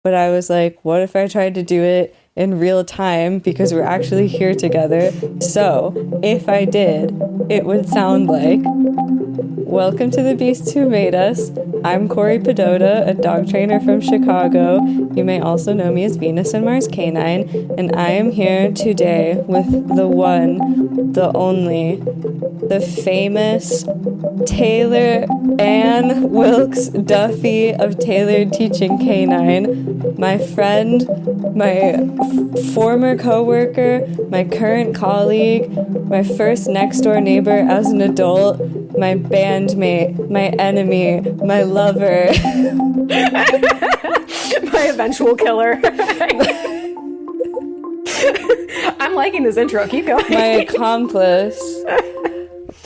but I was like, what if I tried to do it in real time because we're actually here together? So if I did, it would sound like, welcome to the Beasts Who Made Us. I'm Cori Pedota, a dog trainer from Chicago. You may also know me as Venus and Mars Canine, and I am here today with the one, the only, the famous Taylor Ann Wilkes Duffy of Tailored Teaching Canine, my friend, my former coworker, my current colleague, my first next door neighbor as an adult, my bandmate, my enemy, my lover, my eventual killer. I'm liking this intro. Keep going. my accomplice.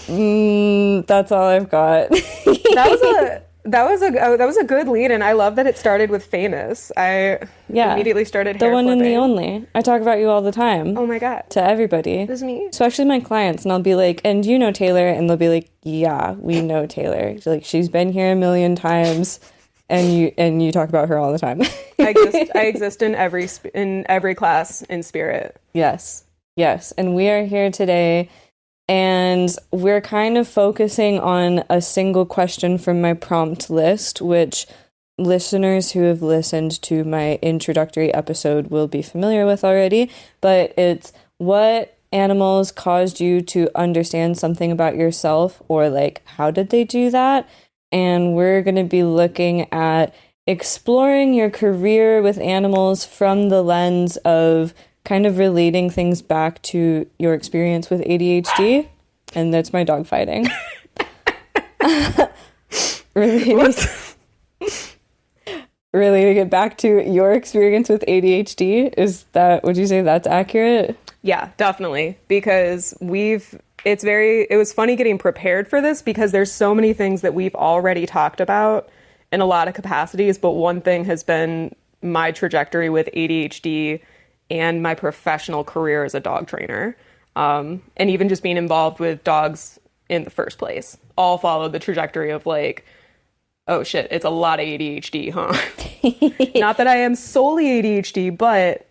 That's all I've got. That was a good lead, and I love that it started with famous. I immediately started the hair one flipping. and the only. I talk about you all the time. Oh my god. To everybody. This is me. Especially my clients, and I'll be like, and you know Taylor, and they'll be like, yeah, we know Taylor. Like, she's been here a million times, and you talk about her all the time. I exist in every class in spirit. Yes, and we are here today. And we're kind of focusing on a single question from my prompt list, which listeners who have listened to my introductory episode will be familiar with already. But it's, what animals caused you to understand something about yourself, or like, how did they do that? And we're going to be looking at exploring your career with animals from the lens of kind of relating things back to your experience with ADHD. And that's my dog fighting. Relating it back to your experience with ADHD. Would you say that's accurate? Yeah, definitely. Because it was funny getting prepared for this, because there's so many things that we've already talked about in a lot of capacities. But one thing has been my trajectory with ADHD and my professional career as a dog trainer, and even just being involved with dogs in the first place, all followed the trajectory of like, oh shit, it's a lot of ADHD, huh? Not that I am solely ADHD, but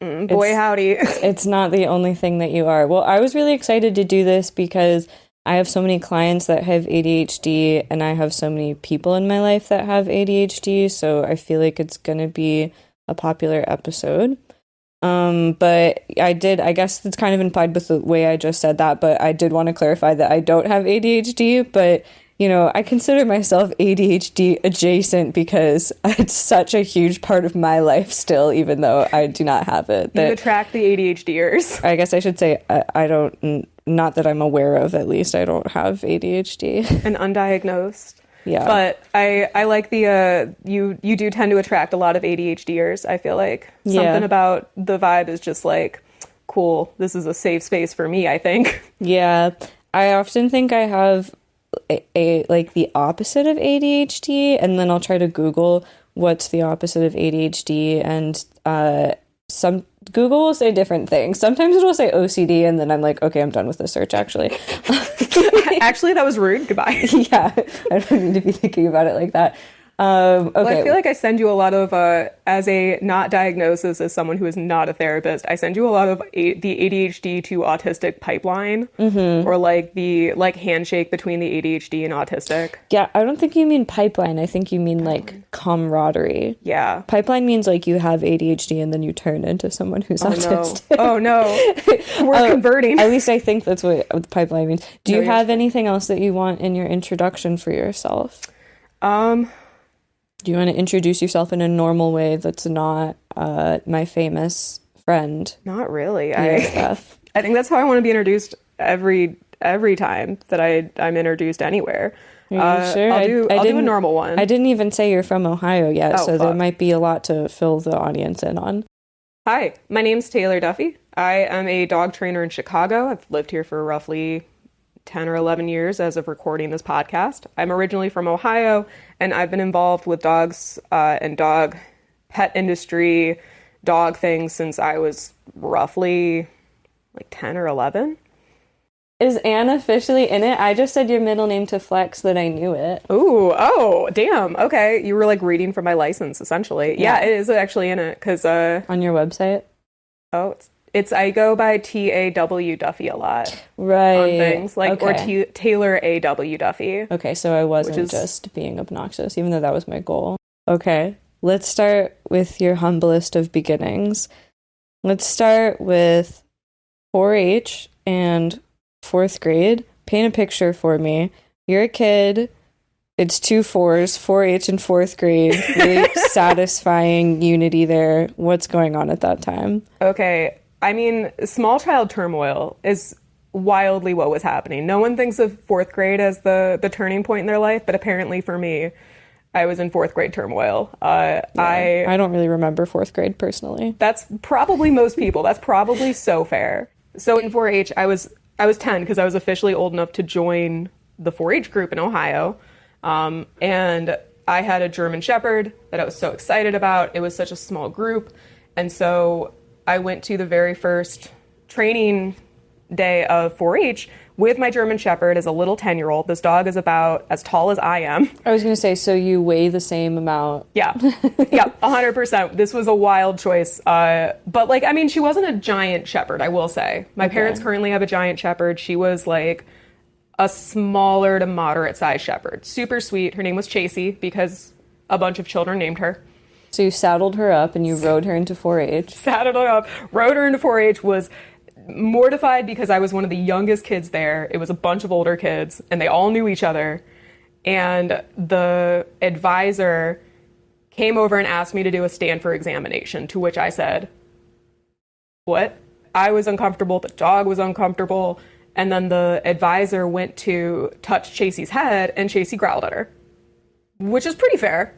boy howdy. It's not the only thing that you are. Well, I was really excited to do this because I have so many clients that have ADHD, and I have so many people in my life that have ADHD, so I feel like it's going to be a popular episode. But I guess it's kind of implied with the way I just said that, but I did want to clarify that I don't have ADHD, but you know, I consider myself ADHD adjacent because it's such a huge part of my life still, even though I do not have it. You attract the ADHDers. I guess I should say I don't, not that I'm aware of, at least I don't have ADHD. And undiagnosed. Yeah. But I like the, you do tend to attract a lot of ADHDers, I feel like. Something about the vibe is just like, cool, this is a safe space for me, I think. Yeah. I often think I have a like the opposite of ADHD, and then I'll try to Google what's the opposite of ADHD, and some Google will say different things. Sometimes it'll say OCD, and then I'm like, okay, I'm done with the search, actually. Actually, that was rude. Goodbye. Yeah, I don't need to be thinking about it like that. Okay. Well, I feel like I send you a lot of, as a not diagnosis, as someone who is not a therapist, I send you a lot of the ADHD to autistic pipeline, or like the handshake between the ADHD and autistic. Yeah, I don't think you mean pipeline. I think you mean like camaraderie. Yeah. Pipeline means like you have ADHD and then you turn into someone who's autistic. Oh no. We're converting. At least I think that's what the pipeline means. Do you have anything else that you want in your introduction for yourself? Do you want to introduce yourself in a normal way that's not my famous friend? Not really. I think that's how I want to be introduced every time that I'm introduced anywhere. Are you sure? I'll do a normal one. I didn't even say you're from Ohio yet, so fuck. there might be a lot to fill the audience in on. Hi, my name's Taylor Duffy. I am a dog trainer in Chicago. I've lived here for roughly 10 or 11 years as of recording this podcast. I'm originally from Ohio, and I've been involved with dogs and dog pet industry, dog things since I was roughly like 10 or 11. Is Anne officially in it? I just said your middle name to flex that I knew it. Ooh, oh, damn. Okay. You were like reading from my license, essentially. Yeah, it is actually in it because on your website? Oh, it's I go by TAW Duffy a lot. Right. On things like okay. or Taylor AW Duffy. Okay, so I wasn't just being obnoxious, even though that was my goal. Okay. Let's start with your humblest of beginnings. Let's start with 4-H and 4th grade. Paint a picture for me. You're a kid. It's 2 4s, 4-H and 4th grade. Really satisfying unity there. What's going on at that time? Okay. I mean, small child turmoil is wildly what was happening. No one thinks of 4th grade as the turning point in their life, but apparently for me, I was in 4th grade turmoil. I don't really remember 4th grade personally. That's probably most people. That's probably so fair. So in 4-H, I was 10 because I was officially old enough to join the 4-H group in Ohio. And I had a German Shepherd that I was so excited about. It was such a small group. And so I went to the very first training day of 4-H with my German Shepherd as a little 10-year-old. This dog is about as tall as I am. I was going to say, so you weigh the same amount. Yeah. Yeah, 100%. This was a wild choice. But like, I mean, she wasn't a giant Shepherd, I will say. My parents currently have a giant Shepherd. She was like a smaller to moderate sized Shepherd. Super sweet. Her name was Chasey because a bunch of children named her. So you saddled her up and you rode her into 4-H. Saddled her up, rode her into 4-H, was mortified because I was one of the youngest kids there. It was a bunch of older kids and they all knew each other. And the advisor came over and asked me to do a Stanford examination, to which I said, what? I was uncomfortable. The dog was uncomfortable. And then the advisor went to touch Chasey's head and Chasey growled at her, which is pretty fair.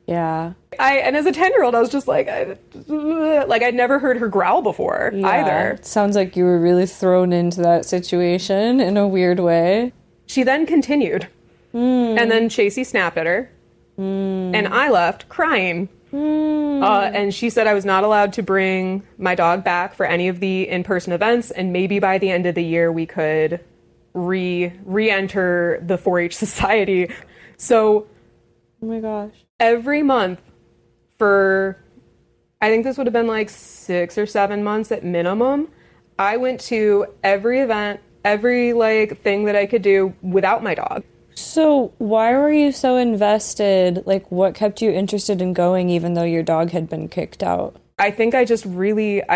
Yeah. And as a 10-year-old, I was just like I'd never heard her growl before either. It sounds like you were really thrown into that situation in a weird way. She then continued. And then Chasey snapped at her. And I left crying. And she said I was not allowed to bring my dog back for any of the in-person events. And maybe by the end of the year, we could re-enter the 4-H society. So, oh my gosh. Every month for, I think this would have been like 6 or 7 months at minimum, I went to every event, every like thing that I could do without my dog. So why were you so invested? Like, what kept you interested in going even though your dog had been kicked out? I think I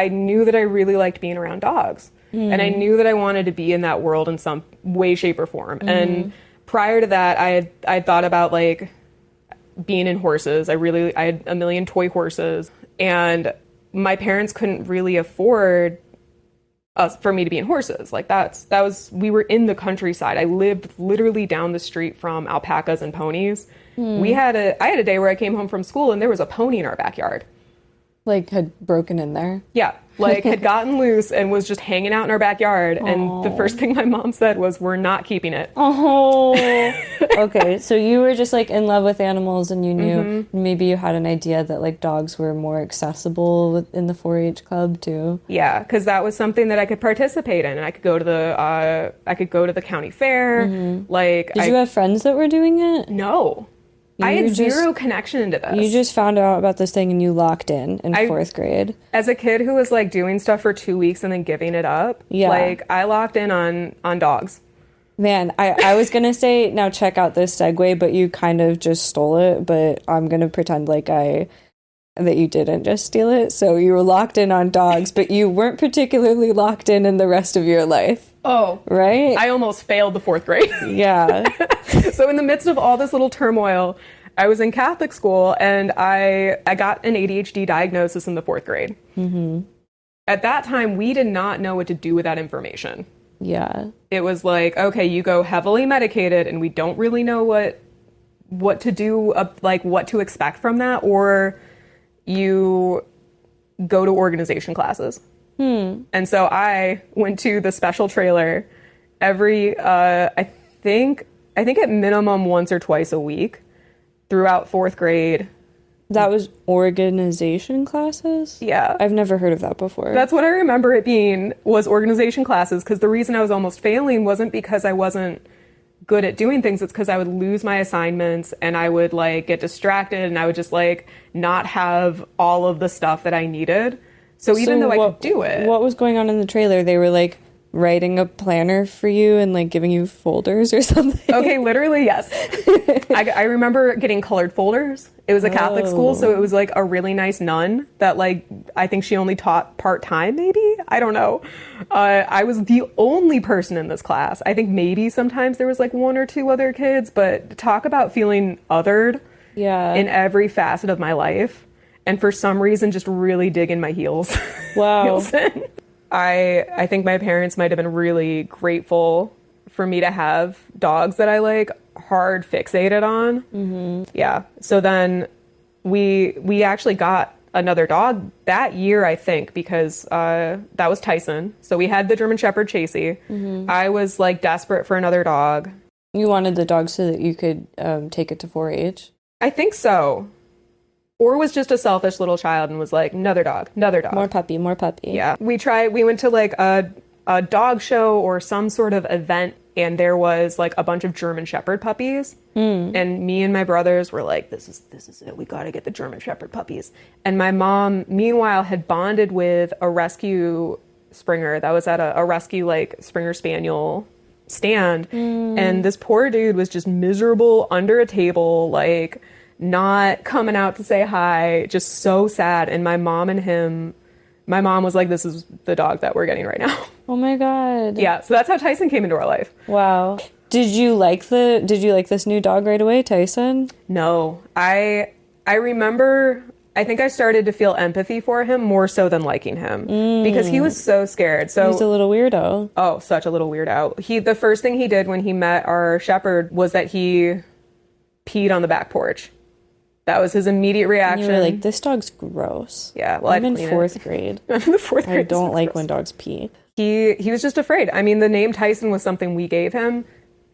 knew that I really liked being around dogs. And I knew that I wanted to be in that world in some way, shape, or form. And prior to that, I had thought about like being in horses. I had a million toy horses, and my parents couldn't really afford for me to be in horses. Like we were in the countryside. I lived literally down the street from alpacas and ponies. I had a day where I came home from school and there was a pony in our backyard. Like had broken in there? Yeah, like had gotten loose and was just hanging out in our backyard. Aww. And the first thing my mom said was, we're not keeping it. Oh, okay. So you were just like in love with animals and you knew maybe you had an idea that like dogs were more accessible in the 4-H club too. Yeah, because that was something that I could participate in. And I could go to the county fair. Like, did you have friends that were doing it? No. I had zero connection into this. You just found out about this thing and you locked in 4th grade. As a kid who was like doing stuff for 2 weeks and then giving it up, like I locked in on dogs. Man, I was going to say, now check out this segue, but you kind of just stole it, but I'm going to pretend like that you didn't just steal it. So you were locked in on dogs, but you weren't particularly locked in the rest of your life. Oh. Right? I almost failed the 4th grade. Yeah. So in the midst of all this little turmoil, I was in Catholic school and I got an ADHD diagnosis in the 4th grade. At that time, we did not know what to do with that information. Yeah. It was like, okay, you go heavily medicated and we don't really know what to do, like what to expect from that, or you go to organization classes. And so I went to the special trailer every, I think at minimum once or twice a week throughout 4th grade That was organization classes? Yeah. I've never heard of that before. That's what I remember it being, was organization classes, because the reason I was almost failing wasn't because I wasn't good at doing things. It's because I would lose my assignments and I would like get distracted and I would just like not have all of the stuff that I needed. So even though I could do it. What was going on in the trailer? They were like writing a planner for you and like giving you folders or something? Okay, literally, yes. I remember getting colored folders. It was a Catholic school, so it was like a really nice nun that like, I think she only taught part-time maybe? I don't know. I was the only person in this class. I think maybe sometimes there was like one or two other kids, but talk about feeling othered in every facet of my life. And for some reason, just really digging my heels. Wow. heels in. I think my parents might have been really grateful for me to have dogs that I like hard fixated on. Mm-hmm. Yeah. So then we actually got another dog that year, I think, because that was Tyson. So we had the German Shepherd Chasey. Mm-hmm. I was like desperate for another dog. You wanted the dog so that you could take it to 4-H? I think so. Or was just a selfish little child and was like, another dog. More puppy. Yeah. We went to like a dog show or some sort of event, and there was like a bunch of German Shepherd puppies. And me and my brothers were like, this is it. We got to get the German Shepherd puppies. And my mom, meanwhile, had bonded with a rescue Springer that was at a rescue like Springer Spaniel stand. And this poor dude was just miserable under a table, like not coming out to say hi, just so sad. And my mom was like, this is the dog that we're getting right now. Oh my God. Yeah, so that's how Tyson came into our life. Wow. Did you like this new dog right away, Tyson? No. I remember, I think I started to feel empathy for him more so than liking him because he was so scared. So he's a little weirdo. Oh, such a little weirdo. The first thing he did when he met our shepherd was that he peed on the back porch. That was his immediate reaction. You were like, this dog's gross. Yeah, well, I'm in 4th grade. I'm in the 4th grade. I don't like when dogs pee. He was just afraid. I mean, the name Tyson was something we gave him.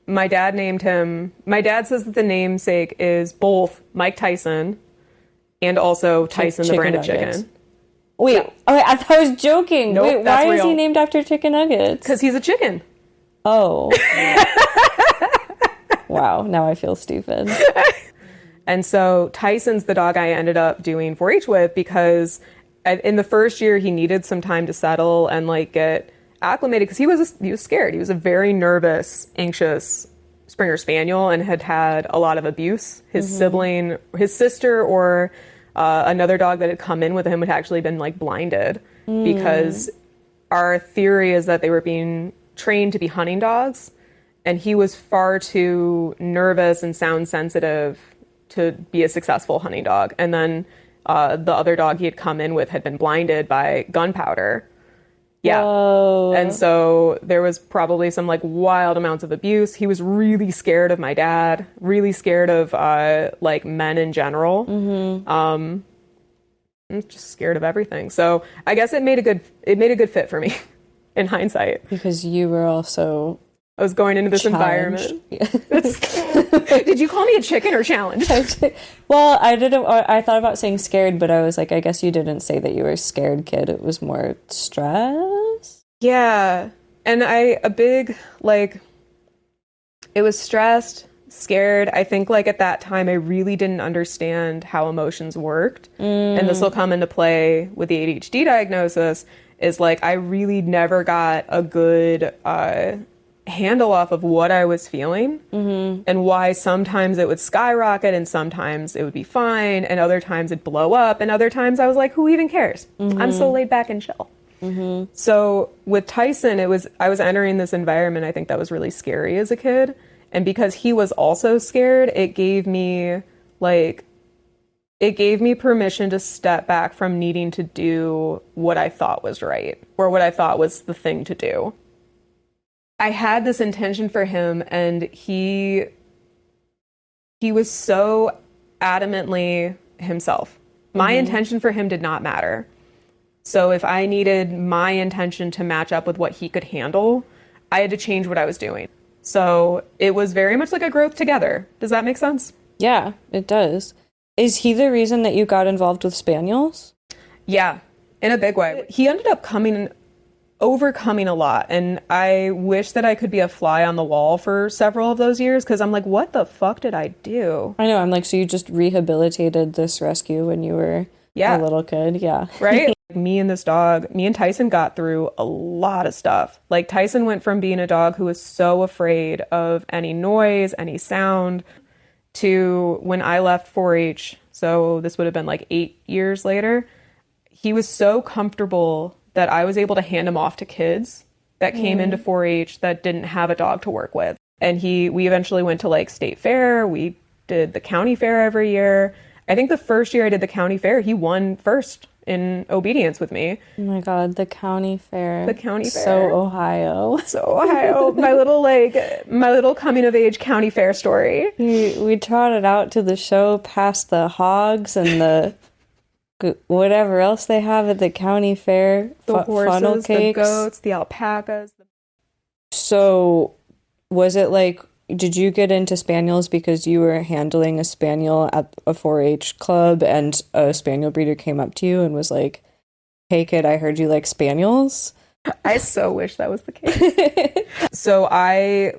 My dad named him. My dad says that the namesake is both Mike Tyson and also Tyson the brand of chicken. Wait, okay, I thought I was joking. Nope, wait, why is he named after chicken nuggets? Because he's a chicken. Oh. Wow, now I feel stupid. And so Tyson's the dog I ended up doing 4-H with because in the first year he needed some time to settle and like get acclimated because he was scared. He was a very nervous, anxious Springer Spaniel and had a lot of abuse. His sibling, his sister, or another dog that had come in with him had actually been like blinded because our theory is that they were being trained to be hunting dogs, and he was far too nervous and sound sensitive to be a successful hunting dog. And then the other dog he had come in with had been blinded by gunpowder. Yeah. Whoa. And so there was probably some like wild amounts of abuse. He was really scared of my dad, really scared of like men in general. Just scared of everything. So I guess it made a good fit for me in hindsight. Because you were also I was going into this environment. Did you call me a chicken or challenged? Well, I thought about saying scared, but I was like, I guess you didn't say that you were a scared kid. It was more stress. Yeah. And it was stressed, scared. I think like at that time, I really didn't understand how emotions worked. And this will come into play with the ADHD diagnosis is like, I really never got a good, handle off of what I was feeling and why sometimes it would skyrocket and sometimes it would be fine and other times it'd blow up and other times I was like, who even cares? I'm so laid back and chill. So with Tyson, I was entering this environment I think that was really scary as a kid, and because he was also scared, it gave me permission to step back from needing to do what I thought was right or what I thought was the thing to do. I had this intention for him, and he was so adamantly himself. My intention for him did not matter. So if I needed my intention to match up with what he could handle, I had to change what I was doing. So it was very much like a growth together. Does that make sense? Yeah, it does. Is he the reason that you got involved with spaniels? Yeah, in a big way. He ended up overcoming a lot, and I wish that I could be a fly on the wall for several of those years, because I'm like, what the fuck did I do? I know, I'm like, so you just rehabilitated this rescue when you were a little kid? Yeah. Right? Me and Tyson got through a lot of stuff. Like, Tyson went from being a dog who was so afraid of any noise, any sound, to when I left 4-H, so this would have been like 8 years later, he was so comfortable that I was able to hand him off to kids that came into 4-H that didn't have a dog to work with. And we eventually went to like state fair. We did the county fair every year. I think the first year I did the county fair, he won first in obedience with me. Oh my God, the county fair. The county fair. So Ohio. So Ohio. my little coming of age county fair story. We trotted out to the show past the hogs and the whatever else they have at the county fair. The horses, funnel cakes, the goats, the alpacas. So was it like, did you get into spaniels because you were handling a spaniel at a 4-H club and a spaniel breeder came up to you and was like, hey kid, I heard you like spaniels? I so wish that was the case. So I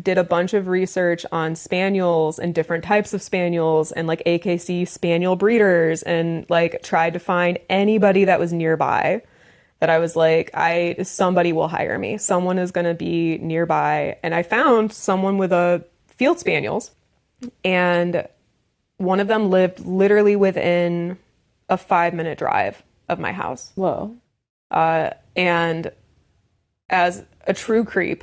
did a bunch of research on spaniels and different types of spaniels and like AKC spaniel breeders, and like tried to find anybody that was nearby that I was like, somebody will hire me. Someone is going to be nearby. And I found someone with a field spaniels, and one of them lived literally within a 5-minute drive of my house. Whoa. And as a true creep,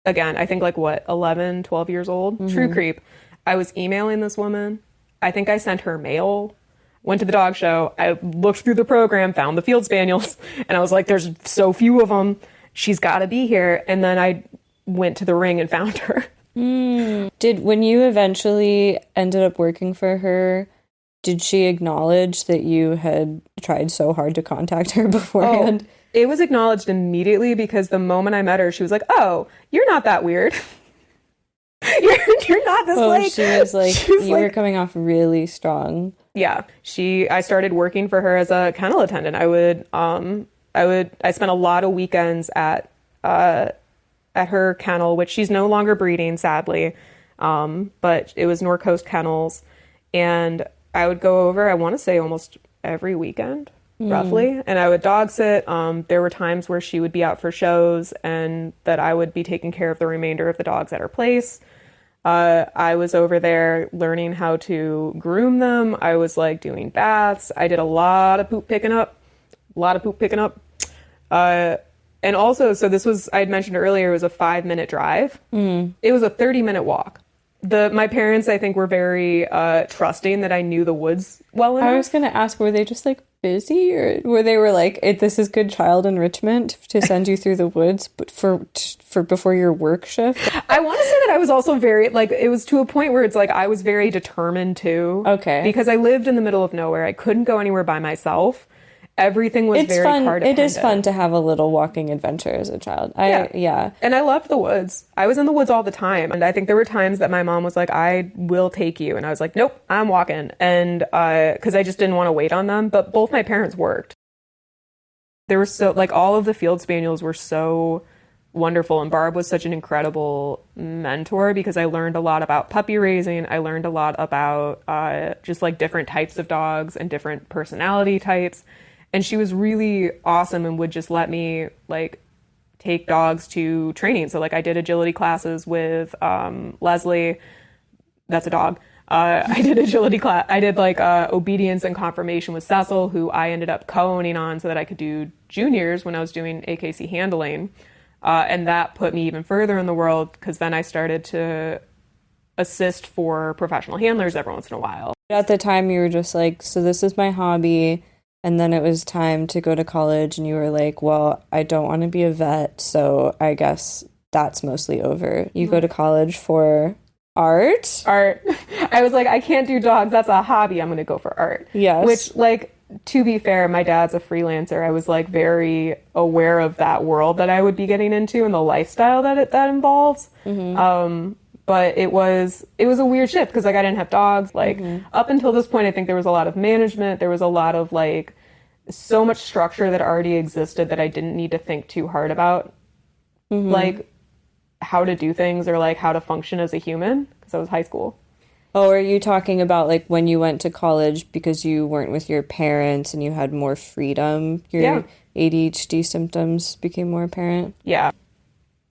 again, I think 11, 12 years old, true creep, I was emailing this woman. I think I sent her mail, went to the dog show. I looked through the program, found the field spaniels, and I was like, there's so few of them. She's got to be here. And then I went to the ring and found her. When you eventually ended up working for her, did she acknowledge that you had tried so hard to contact her beforehand? Oh, it was acknowledged immediately, because the moment I met her, she was like, oh, you're not that weird. you're not this she was like, you were coming off really strong. Yeah. I started working for her as a kennel attendant. I spent a lot of weekends at her kennel, which she's no longer breeding, sadly. But it was North Coast Kennels, and I would go over, I want to say almost every weekend, roughly, and I would dog sit. There were times where she would be out for shows and that I would be taking care of the remainder of the dogs at her place. I was over there learning how to groom them. I was like doing baths. I did a lot of poop picking up. And also, so this was, I had mentioned earlier, it was a 5-minute drive. It was a 30-minute walk. My parents, I think, were very trusting that I knew the woods well enough. I was going to ask, were they just like busy, or were they like, this is good child enrichment to send you through the woods, but for before your work shift? I want to say that I was also very, it was to a point where it's like I was very determined too. Okay. Because I lived in the middle of nowhere. I couldn't go anywhere by myself. Everything was very car dependent. It is fun to have a little walking adventure as a child. Yeah. And I loved the woods. I was in the woods all the time. And I think there were times that my mom was like, I will take you. And I was like, nope, I'm walking. And because I just didn't want to wait on them. But both my parents worked. They were so, all of the field spaniels were so wonderful. And Barb was such an incredible mentor, because I learned a lot about puppy raising. I learned a lot about just different types of dogs and different personality types. And she was really awesome and would just let me take dogs to training. So I did agility classes with Leslie. That's a dog. I did agility class. I did obedience and confirmation with Cecil, who I ended up co-owning on so that I could do juniors when I was doing AKC handling. And that put me even further in the world, because then I started to assist for professional handlers every once in a while. At the time you were just like, so this is my hobby. And then it was time to go to college, and you were like, well, I don't want to be a vet, so I guess that's mostly over. You go to college for art? Art. I was like, I can't do dogs. That's a hobby. I'm going to go for art. Yes. Which, to be fair, my dad's a freelancer. I was, very aware of that world that I would be getting into and the lifestyle that involves. But it was a weird shift because like I didn't have dogs. Like up until this point, I think there was a lot of management. There was a lot of like so much structure that already existed that I didn't need to think too hard about like how to do things or like how to function as a human because I was high school. Oh, are you talking about like when you went to college because you weren't with your parents and you had more freedom? Your ADHD symptoms became more apparent? Yeah.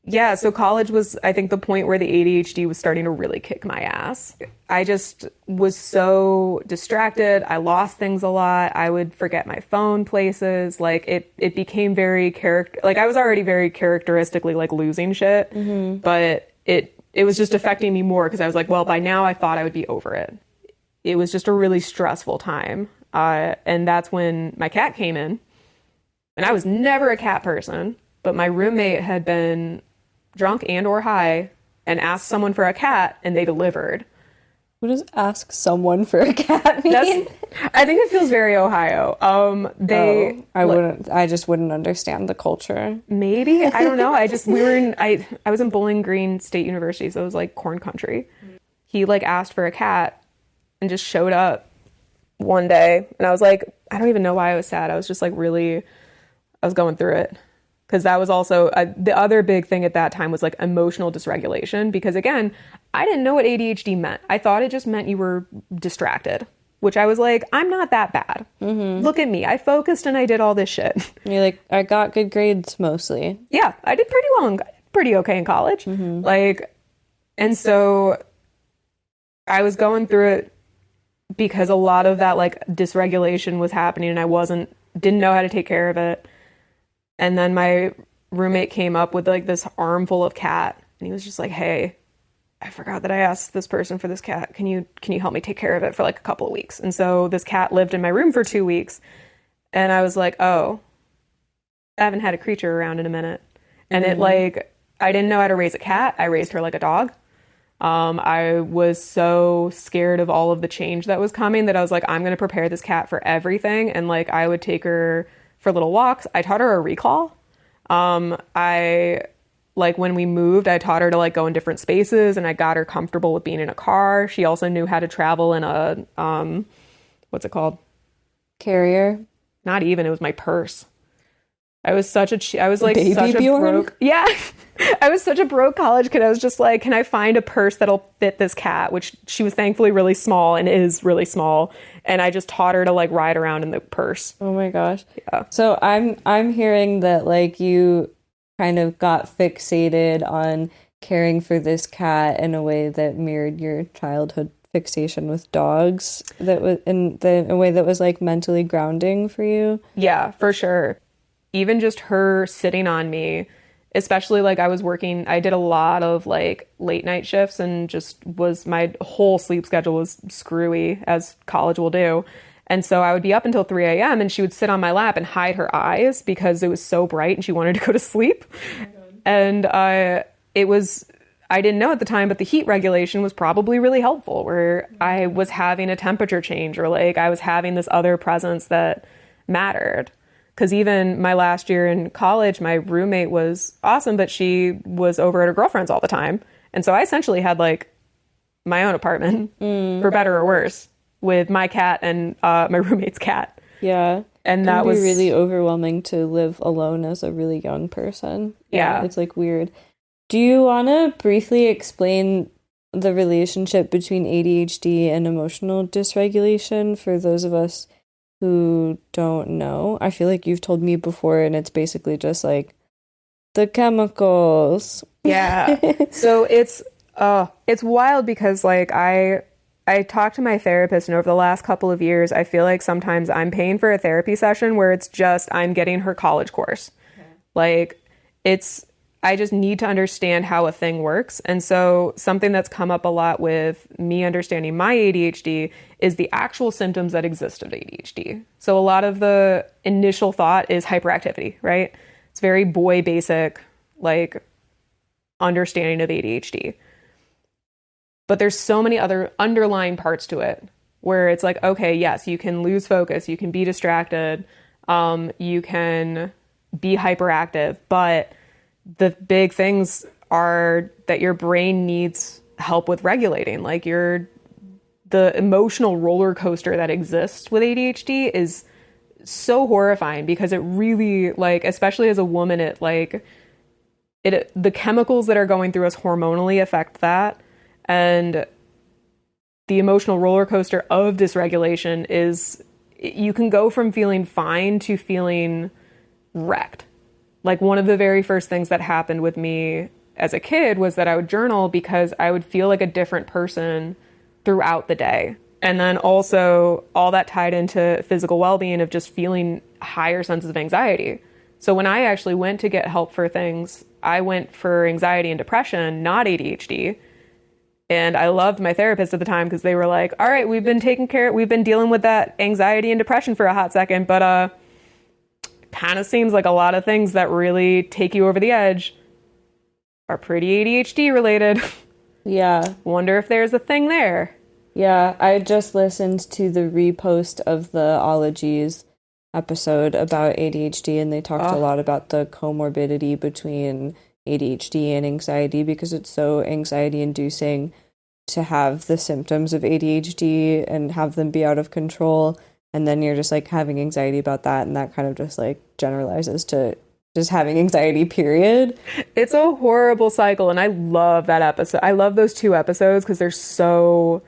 Yeah, so college was, I think, the point where the ADHD was starting to really kick my ass. I just was so distracted. I lost things a lot. I would forget my phone places. Like, it became very like, I was already very characteristically, like, losing shit. But it was just affecting me more because I was like, well, by now I thought I would be over it. It was just a really stressful time. And that's when my cat came in. And I was never a cat person, but my roommate had been drunk and or high and asked someone for a cat and they delivered. What does ask someone for a cat mean? I think it feels very Ohio. I just wouldn't understand the culture. Maybe, I don't know. I was in Bowling Green State University, so it was like corn country. He like asked for a cat and just showed up one day and I was like, I don't even know why I was sad. I was just like I was going through it. Because that was also the other big thing at that time was like emotional dysregulation. Because again, I didn't know what ADHD meant. I thought it just meant you were distracted, which I was like, I'm not that bad. Look at me. I focused and I did all this shit. You're like, I got good grades mostly. Yeah, I did pretty well and pretty okay in college. Like, and so I was going through it because a lot of that like dysregulation was happening and I didn't know how to take care of it. And then my roommate came up with like this armful of cat and he was just like, hey, I forgot that I asked this person for this cat. Can you help me take care of it for like a couple of weeks? And so this cat lived in my room for 2 weeks and I was like, oh, I haven't had a creature around in a minute. And it like, I didn't know how to raise a cat. I raised her like a dog. I was so scared of all of the change that was coming that I was like, I'm going to prepare this cat for everything. And like, I would take her for little walks. I taught her a recall. I like when we moved, I taught her to like go in different spaces and I got her comfortable with being in a car. She also knew how to travel in a, what's it called? Carrier? Not even, it was my purse. I was like Baby such a Bjorn? broke, yeah. I was such a broke college kid. I was just like, can I find a purse that'll fit this cat? Which she was thankfully really small and is really small. And I just taught her to like ride around in the purse. Oh my gosh. Yeah. So I'm hearing that like you kind of got fixated on caring for this cat in a way that mirrored your childhood fixation with dogs, that was in a way that was like mentally grounding for you. Yeah, for sure. Even just her sitting on me, especially like I did a lot of like late night shifts and my whole sleep schedule was screwy, as college will do. And so I would be up until 3 a.m. and she would sit on my lap and hide her eyes because it was so bright and she wanted to go to sleep. And I didn't know at the time, but the heat regulation was probably really helpful, where I was having a temperature change or like I was having this other presence that mattered. Because even my last year in college, my roommate was awesome, but she was over at her girlfriend's all the time. And so I essentially had like my own apartment, for better or worse, with my cat and my roommate's cat. Yeah. And that was really overwhelming to live alone as a really young person. Yeah. It's like weird. Do you want to briefly explain the relationship between ADHD and emotional dysregulation for those of us who don't know? I feel like you've told me before and it's basically just like the chemicals. Yeah. So it's wild because like I talked to my therapist and over the last couple of years, I feel like sometimes I'm paying for a therapy session where it's just I'm getting her college course. Okay. Like I just need to understand how a thing works. And so something that's come up a lot with me understanding my ADHD is the actual symptoms that exist of ADHD. So a lot of the initial thought is hyperactivity, right? It's very boy basic, like understanding of ADHD. But there's so many other underlying parts to it where it's like, okay, yes, you can lose focus, you can be distracted, you can be hyperactive, but the big things are that your brain needs help with regulating. Like the emotional roller coaster that exists with ADHD is so horrifying, because it really, like, especially as a woman, it like the chemicals that are going through us hormonally affect that. And the emotional roller coaster of dysregulation is, you can go from feeling fine to feeling wrecked. Like, one of the very first things that happened with me as a kid was that I would journal, because I would feel like a different person throughout the day. And then also all that tied into physical well-being of just feeling higher senses of anxiety. So when I actually went to get help for things, I went for anxiety and depression, not ADHD. And I loved my therapist at the time, because they were like, all right, we've been dealing with that anxiety and depression for a hot second, but kind of seems like a lot of things that really take you over the edge are pretty ADHD related. Yeah. Wonder if there's a thing there. Yeah, I just listened to the repost of the Ologies episode about ADHD, and they talked a lot about the comorbidity between ADHD and anxiety, because it's so anxiety inducing to have the symptoms of ADHD and have them be out of control, and then you're just like having anxiety about that, and that kind of just like generalizes to just having anxiety, period. It's a horrible cycle, and I love that episode. I love those 2 episodes because they're so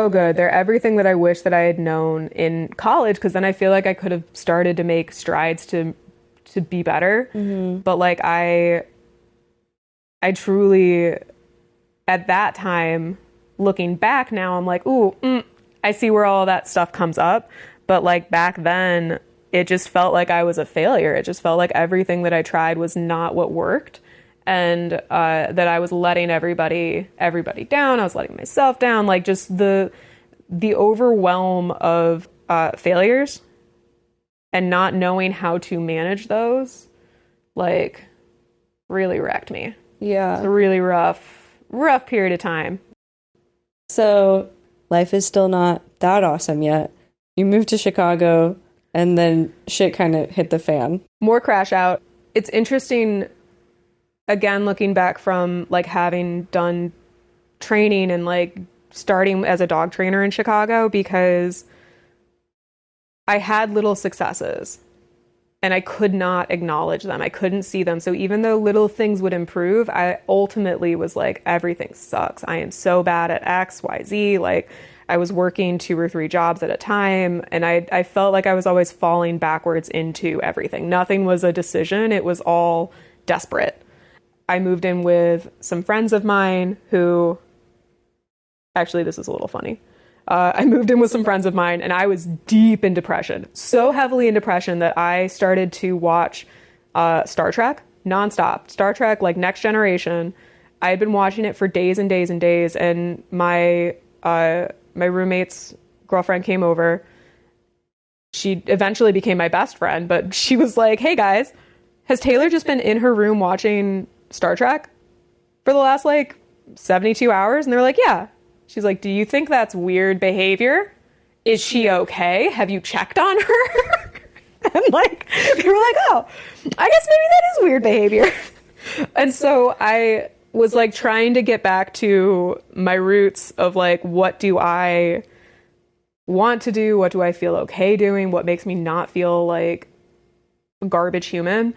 good. They're everything that I wish that I had known in college, because then I feel like I could have started to make strides to be better. Mm-hmm. But like I truly, at that time, looking back now, I'm like, ooh, I see where all that stuff comes up. But like back then, it just felt like I was a failure. It just felt like everything that I tried was not what worked. And that I was letting everybody down. I was letting myself down. Like, just the overwhelm of failures and not knowing how to manage those, like, really wrecked me. Yeah. It's a really rough period of time. So life is still not that awesome yet. You moved to Chicago, and then shit kind of hit the fan. More crash out. It's interesting, again, looking back from like having done training and like starting as a dog trainer in Chicago, because I had little successes and I could not acknowledge them. I couldn't see them. So even though little things would improve, I ultimately was like, everything sucks. I am so bad at X, Y, Z. Like, I was working 2 or 3 jobs at a time, and I felt like I was always falling backwards into everything. Nothing was a decision. It was all desperate. I moved in with some friends of mine who, actually, this is a little funny. I moved in with some friends of mine, and I was deep in depression. So heavily in depression that I started to watch Star Trek nonstop. Star Trek, like Next Generation. I had been watching it for days and days and days, and my roommate's girlfriend came over. She eventually became my best friend, but she was like, hey guys, has Taylor just been in her room watching Star Trek for the last like 72 hours? And they're like, yeah. She's like, do you think that's weird behavior? Is she okay? Have you checked on her? And like, they were like, oh, I guess maybe that is weird behavior. And so I was like trying to get back to my roots of like, what do I want to do? What do I feel okay doing? What makes me not feel like a garbage human?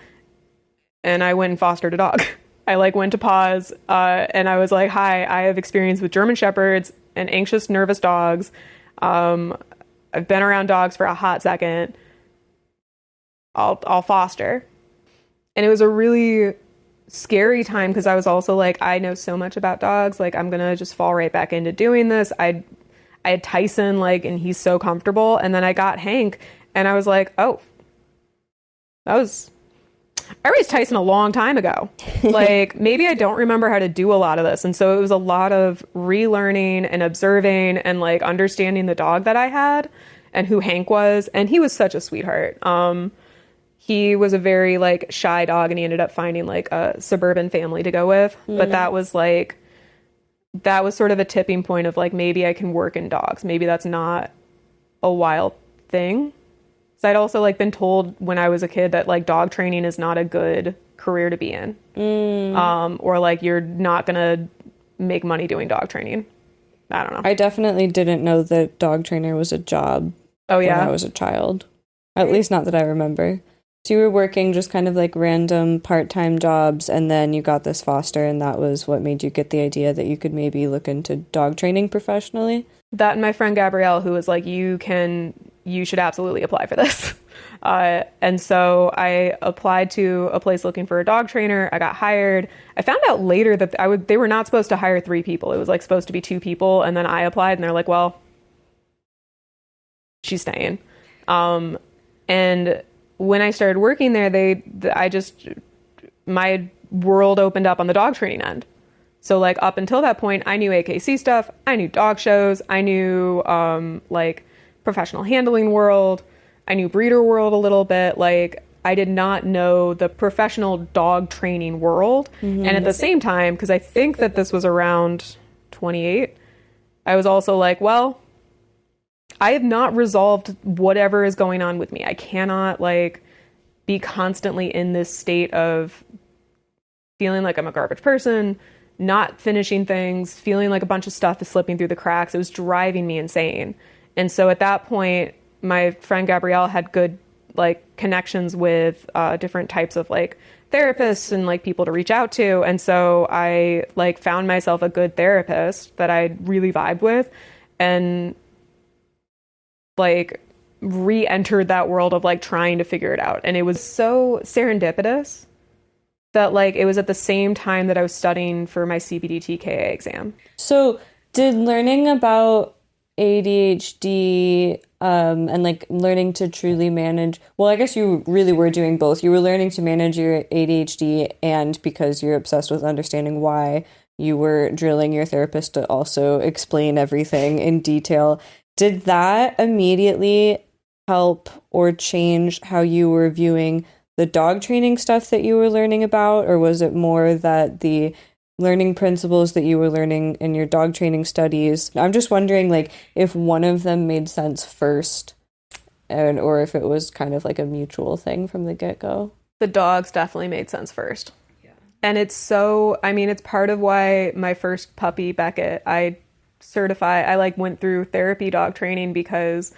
And I went and fostered a dog. I like went to pause and I was like, hi, I have experience with German Shepherds and anxious, nervous dogs. I've been around dogs for a hot second. I'll foster. And it was a really scary time, because I was also like, I know so much about dogs. Like, I'm going to just fall right back into doing this. I had Tyson, like, and he's so comfortable. And then I got Hank, and I was like, oh, I raised Tyson a long time ago. Like, maybe I don't remember how to do a lot of this. And so it was a lot of relearning and observing and like understanding the dog that I had and who Hank was. And he was such a sweetheart. He was a very like shy dog, and he ended up finding like a suburban family to go with. Mm-hmm. But that was sort of a tipping point of like, maybe I can work in dogs. Maybe that's not a wild thing. So I'd also like been told when I was a kid that like dog training is not a good career to be in. Or like, you're not gonna make money doing dog training. I don't know. I definitely didn't know that dog trainer was a job when I was a child. At least not that I remember. So you were working just kind of like random part-time jobs, and then you got this foster, and that was what made you get the idea that you could maybe look into dog training professionally? That and my friend Gabrielle, who was like, you should absolutely apply for this. And so I applied to a place looking for a dog trainer. I got hired. I found out later that they were not supposed to hire 3 people. It was like supposed to be 2 people. And then I applied and they're like, well, she's staying. And when I started working there, my world opened up on the dog training end. So like up until that point, I knew AKC stuff. I knew dog shows. I knew like professional handling world. I knew breeder world a little bit. Like I did not know the professional dog training world. Mm-hmm. And at the same time, because I think that this was around 28, I was also like, well, I have not resolved whatever is going on with me. I cannot like be constantly in this state of feeling like I'm a garbage person, not finishing things, feeling like a bunch of stuff is slipping through the cracks. It was driving me insane. And so at that point, my friend Gabrielle had good like connections with different types of like therapists and like people to reach out to. And so I like found myself a good therapist that I really vibed with, and like re-entered that world of like trying to figure it out. And it was so serendipitous that like it was at the same time that I was studying for my CBD-TKA exam. So did learning about ADHD and like learning to truly manage, well, I guess you really were doing both. You were learning to manage your ADHD, and because you're obsessed with understanding why, you were drilling your therapist to also explain everything in detail. Did that immediately help or change how you were viewing the dog training stuff that you were learning about? Or was it more that the learning principles that you were learning in your dog training studies, I'm just wondering like if one of them made sense first, or if it was kind of like a mutual thing from the get-go? The dogs definitely made sense first. Yeah. And it's it's part of why my first puppy, Beckett, I like went through therapy dog training, because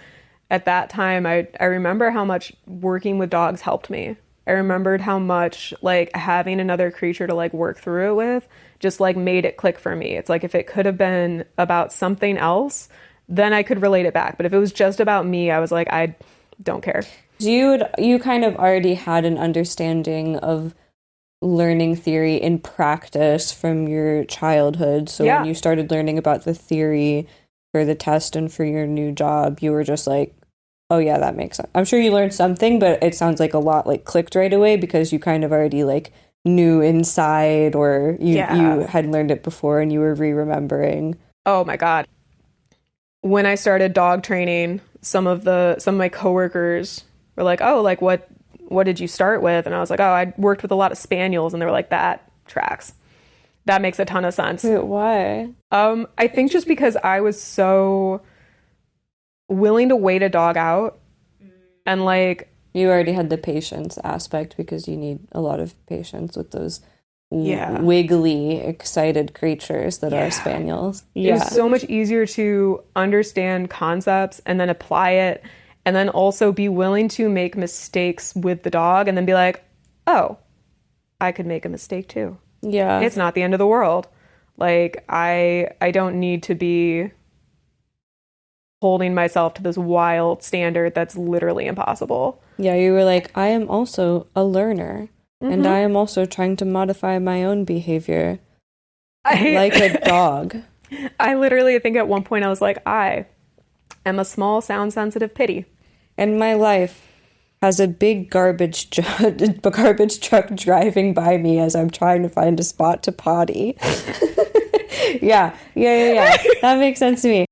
at that time I remember how much working with dogs helped me. I remembered how much like having another creature to like work through it with just like made it click for me. It's like if it could have been about something else, then I could relate it back. But if it was just about me, I was like, I don't care. You kind of already had an understanding of learning theory in practice from your childhood. So when you started learning about the theory for the test and for your new job, you were just like, oh yeah, that makes sense. I'm sure you learned something, but it sounds like a lot like clicked right away because you kind of already like knew inside, or you had learned it before and you were re-remembering. Oh my God. When I started dog training, some of my coworkers were like, oh, like what did you start with? And I was like, oh, I worked with a lot of spaniels. And they were like, that tracks. That makes a ton of sense. Wait, why? I think just because I was so willing to wait a dog out, and like you already had the patience aspect because you need a lot of patience with those wiggly, excited creatures that are spaniels. It was so much easier to understand concepts and then apply it, and then also be willing to make mistakes with the dog and then be like, oh, I could make a mistake too. Yeah. It's not the end of the world. Like I don't need to be holding myself to this wild standard that's literally impossible. Yeah, you were like, I am also a learner, and I am also trying to modify my own behavior like a dog. I literally think at one point I was like, I am a small sound-sensitive pitty. And my life has a big garbage truck driving by me as I'm trying to find a spot to potty. Yeah. That makes sense to me.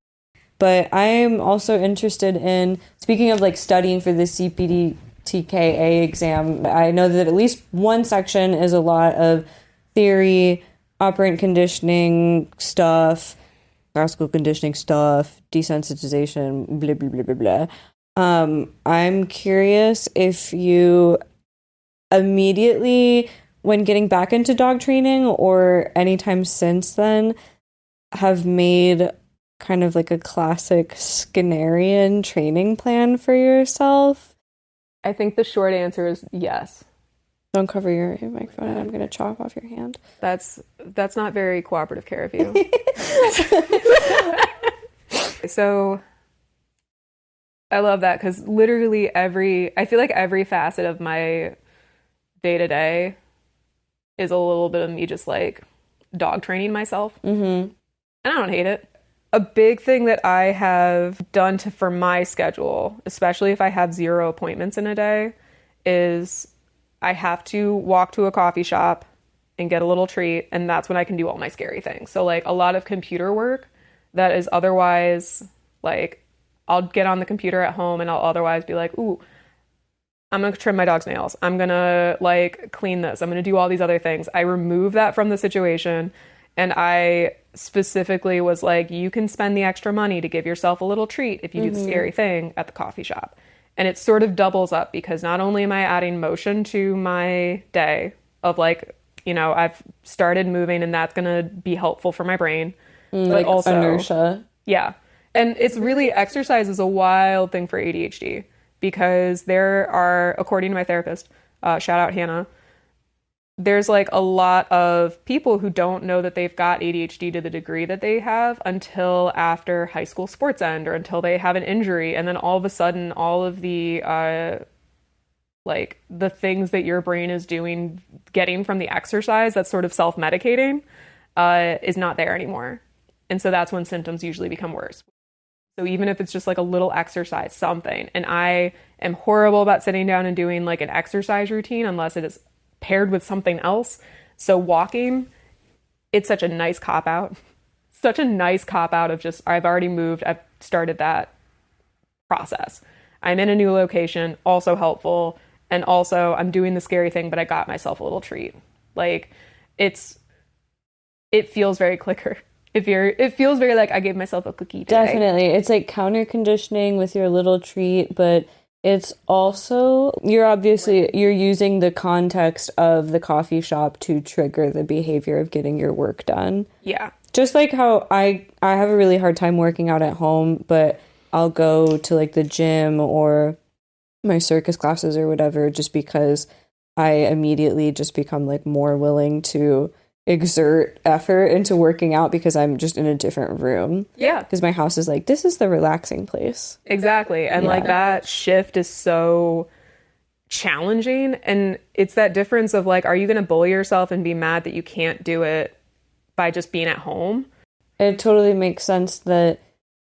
But I'm also interested in, speaking of like studying for the CPD-TKA exam, I know that at least one section is a lot of theory, operant conditioning stuff, classical conditioning stuff, desensitization, blah, blah, blah, blah, blah. I'm curious if you immediately, when getting back into dog training or anytime since then, have made kind of like a classic Skinnerian training plan for yourself? I think the short answer is yes. Don't cover your microphone and I'm going to chop off your hand. That's not very cooperative care of you. So I love that because literally I feel like every facet of my day-to-day is a little bit of me just like dog training myself. And I don't hate it. A big thing that I have done for my schedule, especially if I have 0 appointments in a day, is I have to walk to a coffee shop and get a little treat, and that's when I can do all my scary things. So like a lot of computer work that is otherwise like I'll get on the computer at home and I'll otherwise be like, ooh, I'm going to trim my dog's nails. I'm going to like clean this. I'm going to do all these other things. I remove that from the situation. And I specifically was like, you can spend the extra money to give yourself a little treat if you do the scary thing at the coffee shop. And it sort of doubles up because not only am I adding motion to my day of like, you know, I've started moving and that's going to be helpful for my brain. But like also inertia. Yeah. And it's really, exercise is a wild thing for ADHD because there are, according to my therapist, shout out Hannah, there's like a lot of people who don't know that they've got ADHD to the degree that they have until after high school sports end or until they have an injury. And then all of a sudden, all of the, like the things that your brain is doing, getting from the exercise that's sort of self-medicating, is not there anymore. And so that's when symptoms usually become worse. So even if it's just like a little exercise, something, and I am horrible about sitting down and doing like an exercise routine unless it is paired with something else. So walking, it's such a nice cop out. Such a nice cop out of just, I've already moved, I've started that process. I'm in a new location, also helpful. And also I'm doing the scary thing, but I got myself a little treat. Like it feels very clicker. It feels very like I gave myself a cookie today. Definitely. It's like counter conditioning with your little treat, but it's also, you're using the context of the coffee shop to trigger the behavior of getting your work done. Yeah. Just like how I have a really hard time working out at home, but I'll go to like the gym or my circus classes or whatever just because I immediately just become like more willing to exert effort into working out because I'm just in a different room. Yeah. Because my house is like, this is the relaxing place. Exactly. And like that shift is so challenging. And it's that difference of like, are you going to bully yourself and be mad that you can't do it by just being at home? It totally makes sense that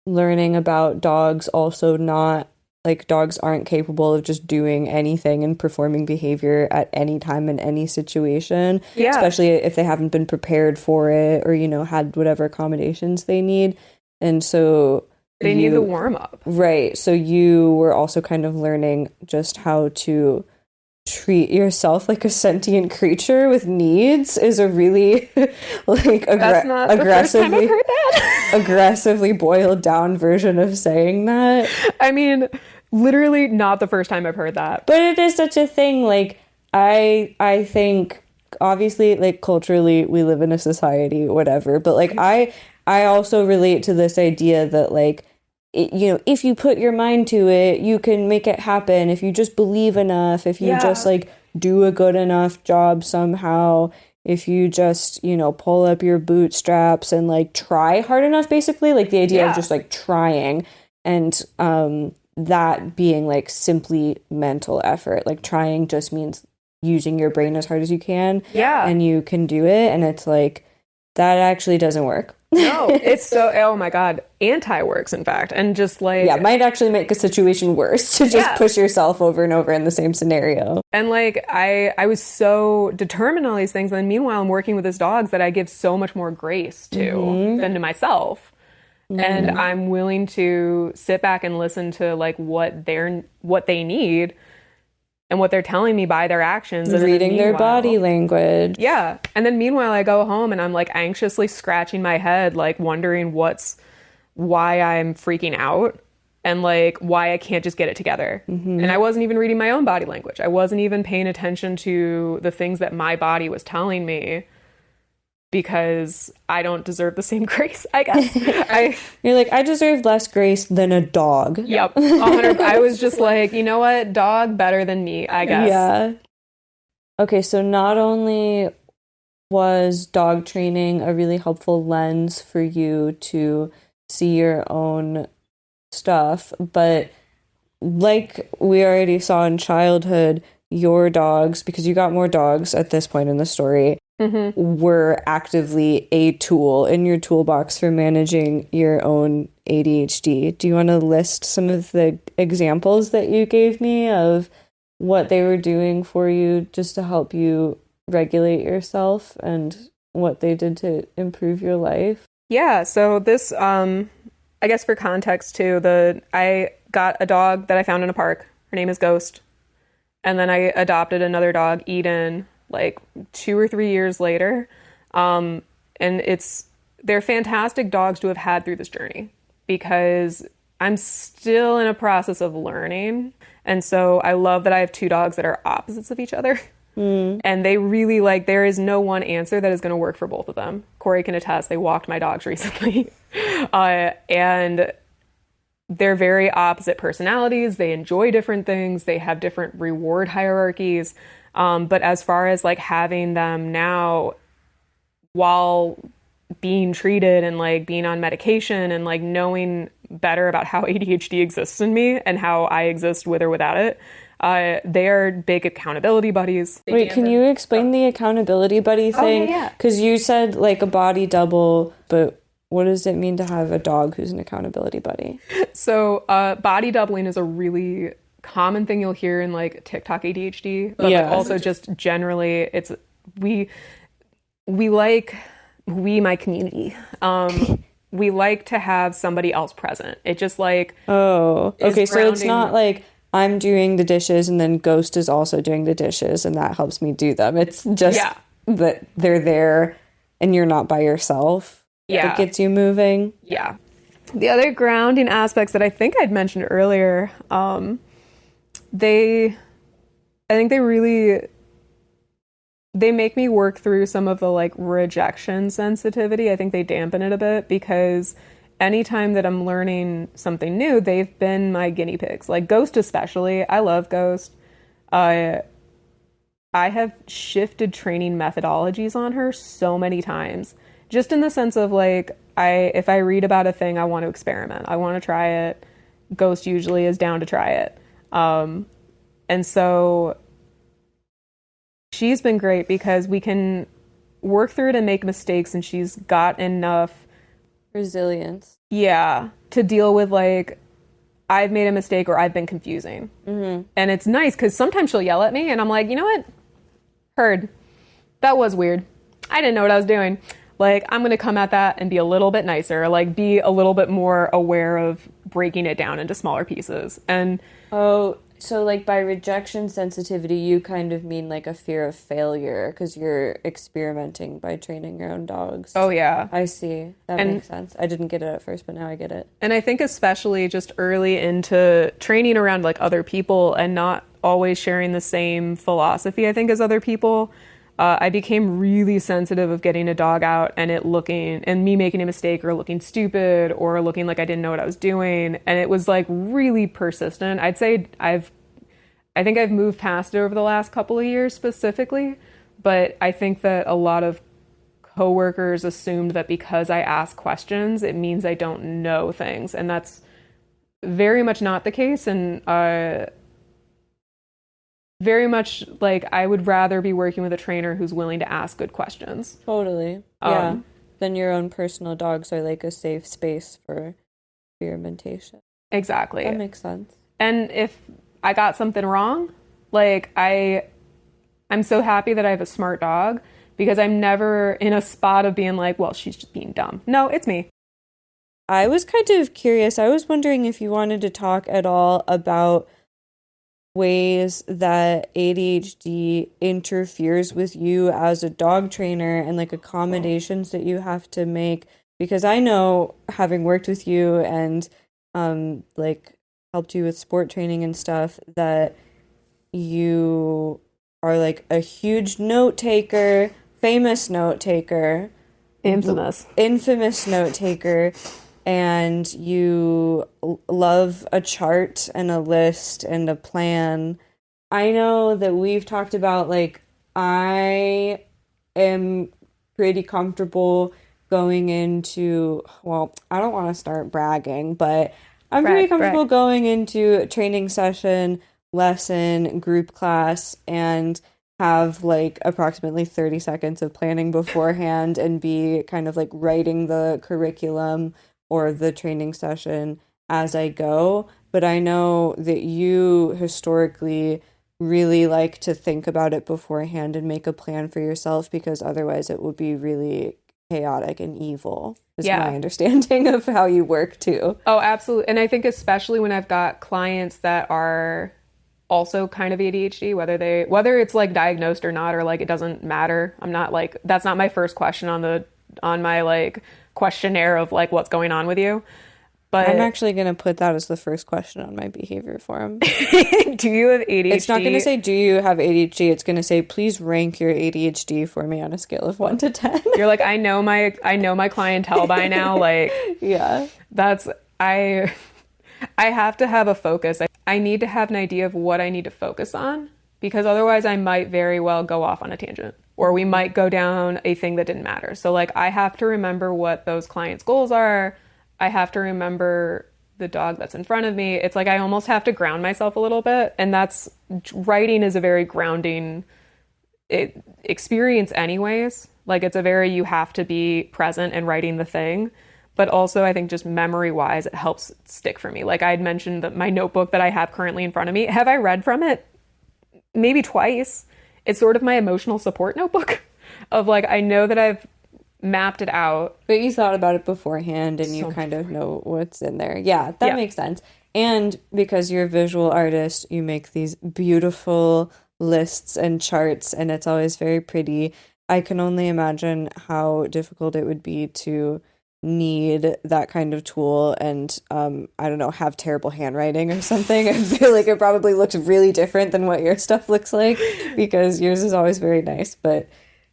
learning about dogs also not like dogs aren't capable of just doing anything and performing behavior at any time in any situation, especially if they haven't been prepared for it or, you know, had whatever accommodations they need. And so they need the warm up. Right. So you were also kind of learning just how to treat yourself like a sentient creature with needs is a really like aggressively aggressively boiled down version of saying that. I mean, literally not the first time I've heard that. But it is such a thing. Like I think obviously like culturally we live in a society, whatever. But like I also relate to this idea that like you know, if you put your mind to it, you can make it happen. If you just believe enough, if you just like do a good enough job somehow, if you just, you know, pull up your bootstraps and like try hard enough, basically, like the idea of just like trying and that being like simply mental effort. Like trying just means using your brain as hard as you can. Yeah. And you can do it. And it's like, that actually doesn't work. No, it's so, oh my God, anti-works, in fact. And just like... Yeah, it might actually make a situation worse to just push yourself over and over in the same scenario. And like, I was so determined on all these things. And meanwhile, I'm working with his dogs that I give so much more grace to than to myself. And I'm willing to sit back and listen to like what they need and what they're telling me by their actions. And reading their body language. Yeah. And then meanwhile, I go home and I'm like anxiously scratching my head, like wondering why I'm freaking out and like why I can't just get it together. And I wasn't even reading my own body language. I wasn't even paying attention to the things that my body was telling me because I don't deserve the same grace, I guess. You're like, I deserve less grace than a dog. Yep. 100. I was just like, you know what? Dog better than me, I guess. Yeah. Okay, so not only was dog training a really helpful lens for you to see your own stuff, but like we already saw in childhood, your dogs, because you got more dogs at this point in the story, were actively a tool in your toolbox for managing your own ADHD. Do you want to list some of the examples that you gave me of what they were doing for you just to help you regulate yourself and what they did to improve your life? Yeah, so this, I guess for context too, I got a dog that I found in a park. Her name is Ghost. And then I adopted another dog, Eden, like 2 or 3 years later. And they're fantastic dogs to have had through this journey because I'm still in a process of learning. And so I love that I have 2 dogs that are opposites of each other. And they really there is no one answer that is going to work for both of them. Cori can attest, they walked my dogs recently. And they're very opposite personalities. They enjoy different things. They have different reward hierarchies. But as far as having them now while being treated and being on medication and knowing better about how ADHD exists in me and how I exist with or without it, they are big accountability buddies. Wait, can you explain the accountability buddy thing? Yeah. Because you said a body double, but what does it mean to have a dog who's an accountability buddy? So body doubling is a really common thing you'll hear in TikTok ADHD, but also just generally it's my community. We like to have somebody else present. It just oh, okay, so it's not I'm doing the dishes and then Ghost is also doing the dishes and that helps me do them. It's just that they're there and you're not by yourself. Yeah. It gets you moving. Yeah. The other grounding aspects that I think I'd mentioned earlier, they make me work through some of the rejection sensitivity. I think they dampen it a bit because anytime that I'm learning something new, they've been my guinea pigs. Ghost especially. I love Ghost. I have shifted training methodologies on her so many times. Just in the sense of if I read about a thing, I want to experiment. I want to try it. Ghost usually is down to try it. And so she's been great because we can work through it and make mistakes, and she's got enough resilience. Yeah, to deal with I've made a mistake or I've been confusing. And it's nice because sometimes she'll yell at me and I'm like, you know what? Heard. That was weird. I didn't know what I was doing. I'm going to come at that and be a little bit nicer, be a little bit more aware of breaking it down into smaller pieces. And oh, so by rejection sensitivity, you kind of mean a fear of failure because you're experimenting by training your own dogs. Oh, yeah. I see. That makes sense. I didn't get it at first, but now I get it. And I think especially just early into training around other people and not always sharing the same philosophy, I think, as other people, I became really sensitive of getting a dog out and me making a mistake or looking stupid or looking like I didn't know what I was doing. And it was really persistent. I'd say I think I've moved past it over the last couple of years specifically, but I think that a lot of coworkers assumed that because I ask questions, it means I don't know things. And that's very much not the case. And, very much I would rather be working with a trainer who's willing to ask good questions. Totally. Yeah. Then your own personal dogs are a safe space for experimentation. Exactly. That makes sense. And if I got something wrong, I'm so happy that I have a smart dog because I'm never in a spot of being well, she's just being dumb. No, it's me. I was kind of curious. I was wondering if you wanted to talk at all about ways that ADHD interferes with you as a dog trainer and accommodations that you have to make, because I know, having worked with you and helped you with sport training and stuff, that you are a huge note taker, famous note taker, infamous note taker, and you love a chart and a list and a plan. I know that we've talked about, like, I am pretty comfortable going into, well, I don't want to start bragging, but I'm pretty comfortable going into a training session, lesson, group class, and have like approximately 30 seconds of planning beforehand and be kind of like writing the curriculum or the training session as I go. But I know that you historically really like to think about it beforehand and make a plan for yourself, because otherwise it would be really chaotic and evil, is my understanding of how you work too. Oh, absolutely. And I think especially when I've got clients that are also kind of ADHD, whether it's like diagnosed or not, or like it doesn't matter. I'm not like, that's not my first question on my like questionnaire of like what's going on with you. But I'm actually going to put that as the first question on my behavior form. Do you have ADHD? It's not going to say, do you have ADHD? It's going to say, please rank your ADHD for me on a scale of 1 to 10. You're like, I know my clientele by now. Like, yeah, I have to have a focus. I need to have an idea of what I need to focus on, because otherwise I might very well go off on a tangent, or we might go down a thing that didn't matter. So like, I have to remember what those clients' goals are. I have to remember the dog that's in front of me. It's like I almost have to ground myself a little bit. And writing is a very grounding experience anyways. Like it's a very, you have to be present and writing the thing. But also I think just memory wise, it helps stick for me. Like I'd mentioned that my notebook that I have currently in front of me, have I read from it? Maybe twice. It's sort of my emotional support notebook of like, I know that I've mapped it out. But you thought about it beforehand and you kind of know what's in there. Yeah, that makes sense. And because you're a visual artist, you make these beautiful lists and charts, and it's always very pretty. I can only imagine how difficult it would be to need that kind of tool and I don't know, have terrible handwriting or something. I feel like it probably looks really different than what your stuff looks like, because yours is always very nice. But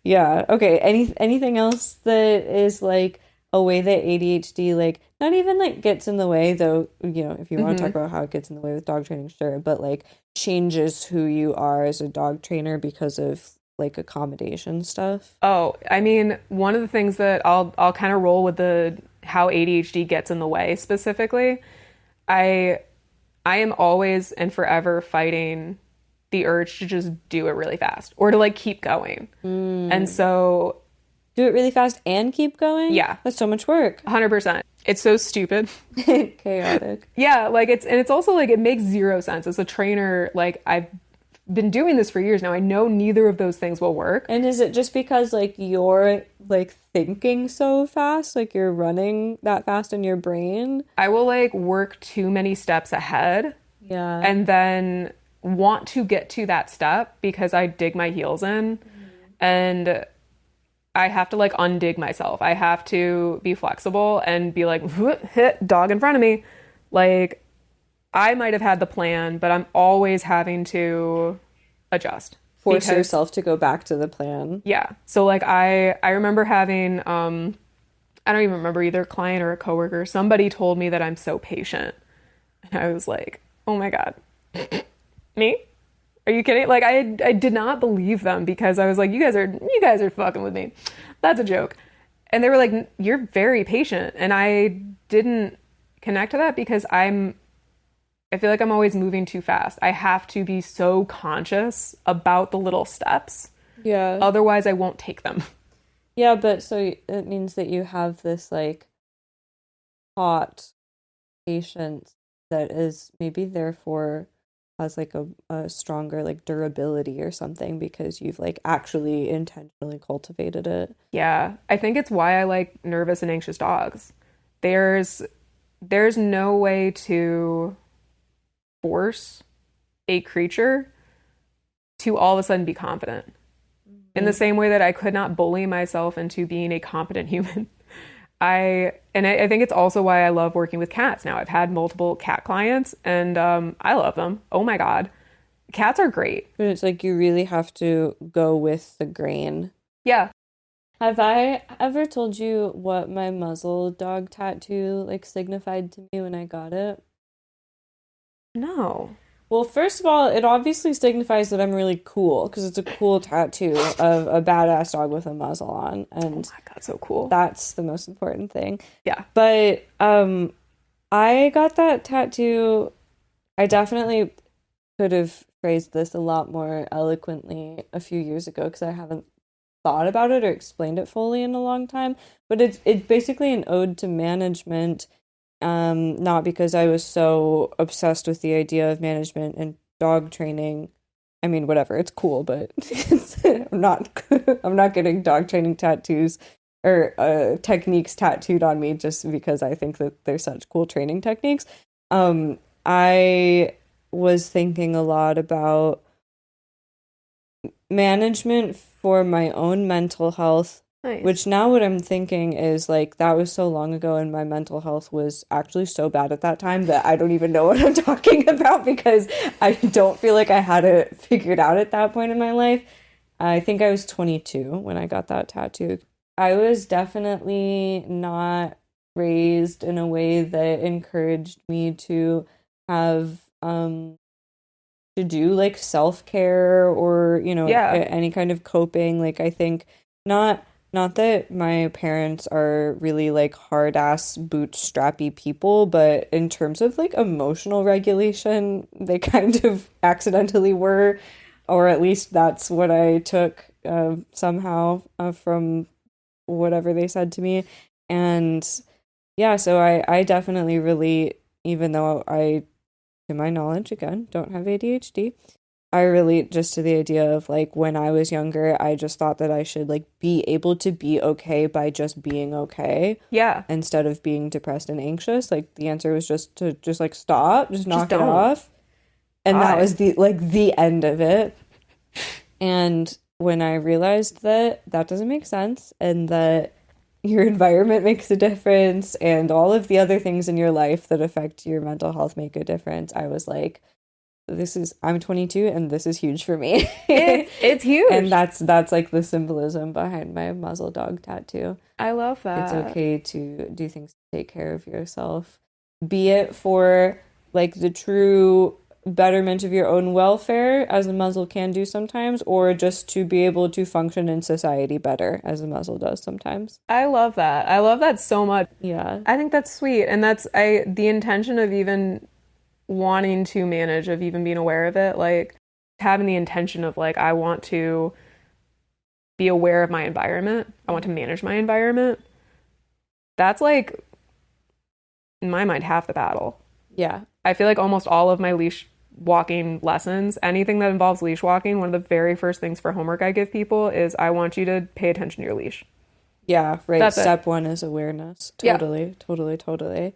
yeah, okay. Anything else that is like a way that ADHD like not even like gets in the way, though, you know, if you want to talk about how it gets in the way with dog training, sure, but like changes who you are as a dog trainer because of like accommodation stuff? Oh, I mean, one of the things that I'll kind of roll with how ADHD gets in the way specifically. I am always and forever fighting the urge to just do it really fast or to like keep going. And so do it really fast and keep going? Yeah. That's so much work. 100%. It's so stupid. Chaotic. Yeah, like it's also like it makes zero sense. As a trainer, like I've been doing this for years now. I know neither of those things will work. And is it just because like you're like thinking so fast, like you're running that fast in your brain? I will like work too many steps ahead. Yeah. And then want to get to that step because I dig my heels in and I have to like undig myself. I have to be flexible and be like, hit dog in front of me. Like I might have had the plan, but I'm always having to adjust. Force yourself to go back to the plan. Yeah. So like I remember having, I don't even remember either a client or a coworker. Somebody told me that I'm so patient. And I was like, oh my God. Me? Are you kidding? Like I did not believe them because I was like, you guys are fucking with me. That's a joke. And they were like, you're very patient. And I didn't connect to that because I feel like I'm always moving too fast. I have to be so conscious about the little steps. Yeah. Otherwise I won't take them. Yeah, but so it means that you have this like taught patience that is maybe therefore has like a stronger like durability or something because you've like actually intentionally cultivated it. Yeah. I think it's why I like nervous and anxious dogs. There's no way to force a creature to all of a sudden be confident. In the same way that I could not bully myself into being a competent human. I think it's also why I love working with cats now. I've had multiple cat clients and I love them. Oh my God. Cats are great. But it's like you really have to go with the grain. Yeah. Have I ever told you what my muzzle dog tattoo like signified to me when I got it? No. Well, first of all, it obviously signifies that I'm really cool because it's a cool tattoo of a badass dog with a muzzle on, Oh and my God, so cool. that's the most important thing. Yeah. But I got that tattoo. I definitely could have phrased this a lot more eloquently a few years ago because I haven't thought about it or explained it fully in a long time. But it's basically an ode to management. Not because I was so obsessed with the idea of management and dog training. I mean, whatever, it's cool, but I'm not I'm not getting dog training tattoos or techniques tattooed on me just because I think that they're such cool training techniques. I was thinking a lot about management for my own mental health, Nice. which now what I'm thinking is like that was so long ago and my mental health was actually so bad at that time that I don't even know what I'm talking about because I don't feel like I had it figured out at that point in my life. I think I was 22 when I got that tattoo. I was definitely not raised in a way that encouraged me to have to do like self-care or Yeah. any kind of coping. Like I think not that my parents are really like hard ass bootstrappy people, but in terms of like emotional regulation they kind of accidentally were, or at least that's what I took somehow from whatever they said to me. And yeah, so I definitely relate, even though I, to my knowledge, again, don't have ADHD. I relate just to the idea of like when I was younger, I just thought that I should like be able to be okay by just being okay Yeah. instead of being depressed and anxious. Like the answer was just to just like stop, just knock it don't. off. And that God. was the end of it. And when I realized that that doesn't make sense and that your environment makes a difference and all of the other things in your life that affect your mental health make a difference, I was like, I'm 22 and this is huge for me. It's huge. And that's like the symbolism behind my muzzle dog tattoo. I love that. It's okay to do things to take care of yourself, be it for like the true betterment of your own welfare, as a muzzle can do sometimes, or just to be able to function in society better, as a muzzle does sometimes. I love that. I love that so much. Yeah. I think that's sweet. And that's the intention of even wanting to manage, of even being aware of it, like having the intention of like, I want to be aware of my environment. I want to manage my environment. That's like, in my mind, half the battle. Yeah. I feel like almost all of my leash walking lessons, anything that involves leash walking, one of the very first things for homework I give people is I want you to pay attention to your leash. Yeah, right. That's Step one is awareness. Yeah. Totally.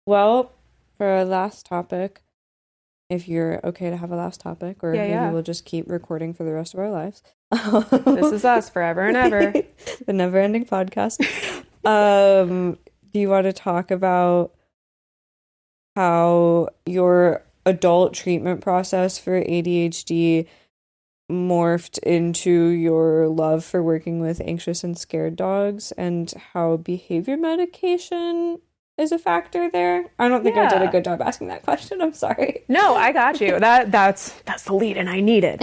Well, for our last topic, if you're okay to have a last topic, or maybe we'll just keep recording for the rest of our lives. This is us forever and ever. The never-ending podcast. Do you want to talk about how your adult treatment process for ADHD morphed into your love for working with anxious and scared dogs, and how behavior medication is a factor there? I don't think I did a good job asking that question. I'm sorry. No, I got you. That's the lead in I needed.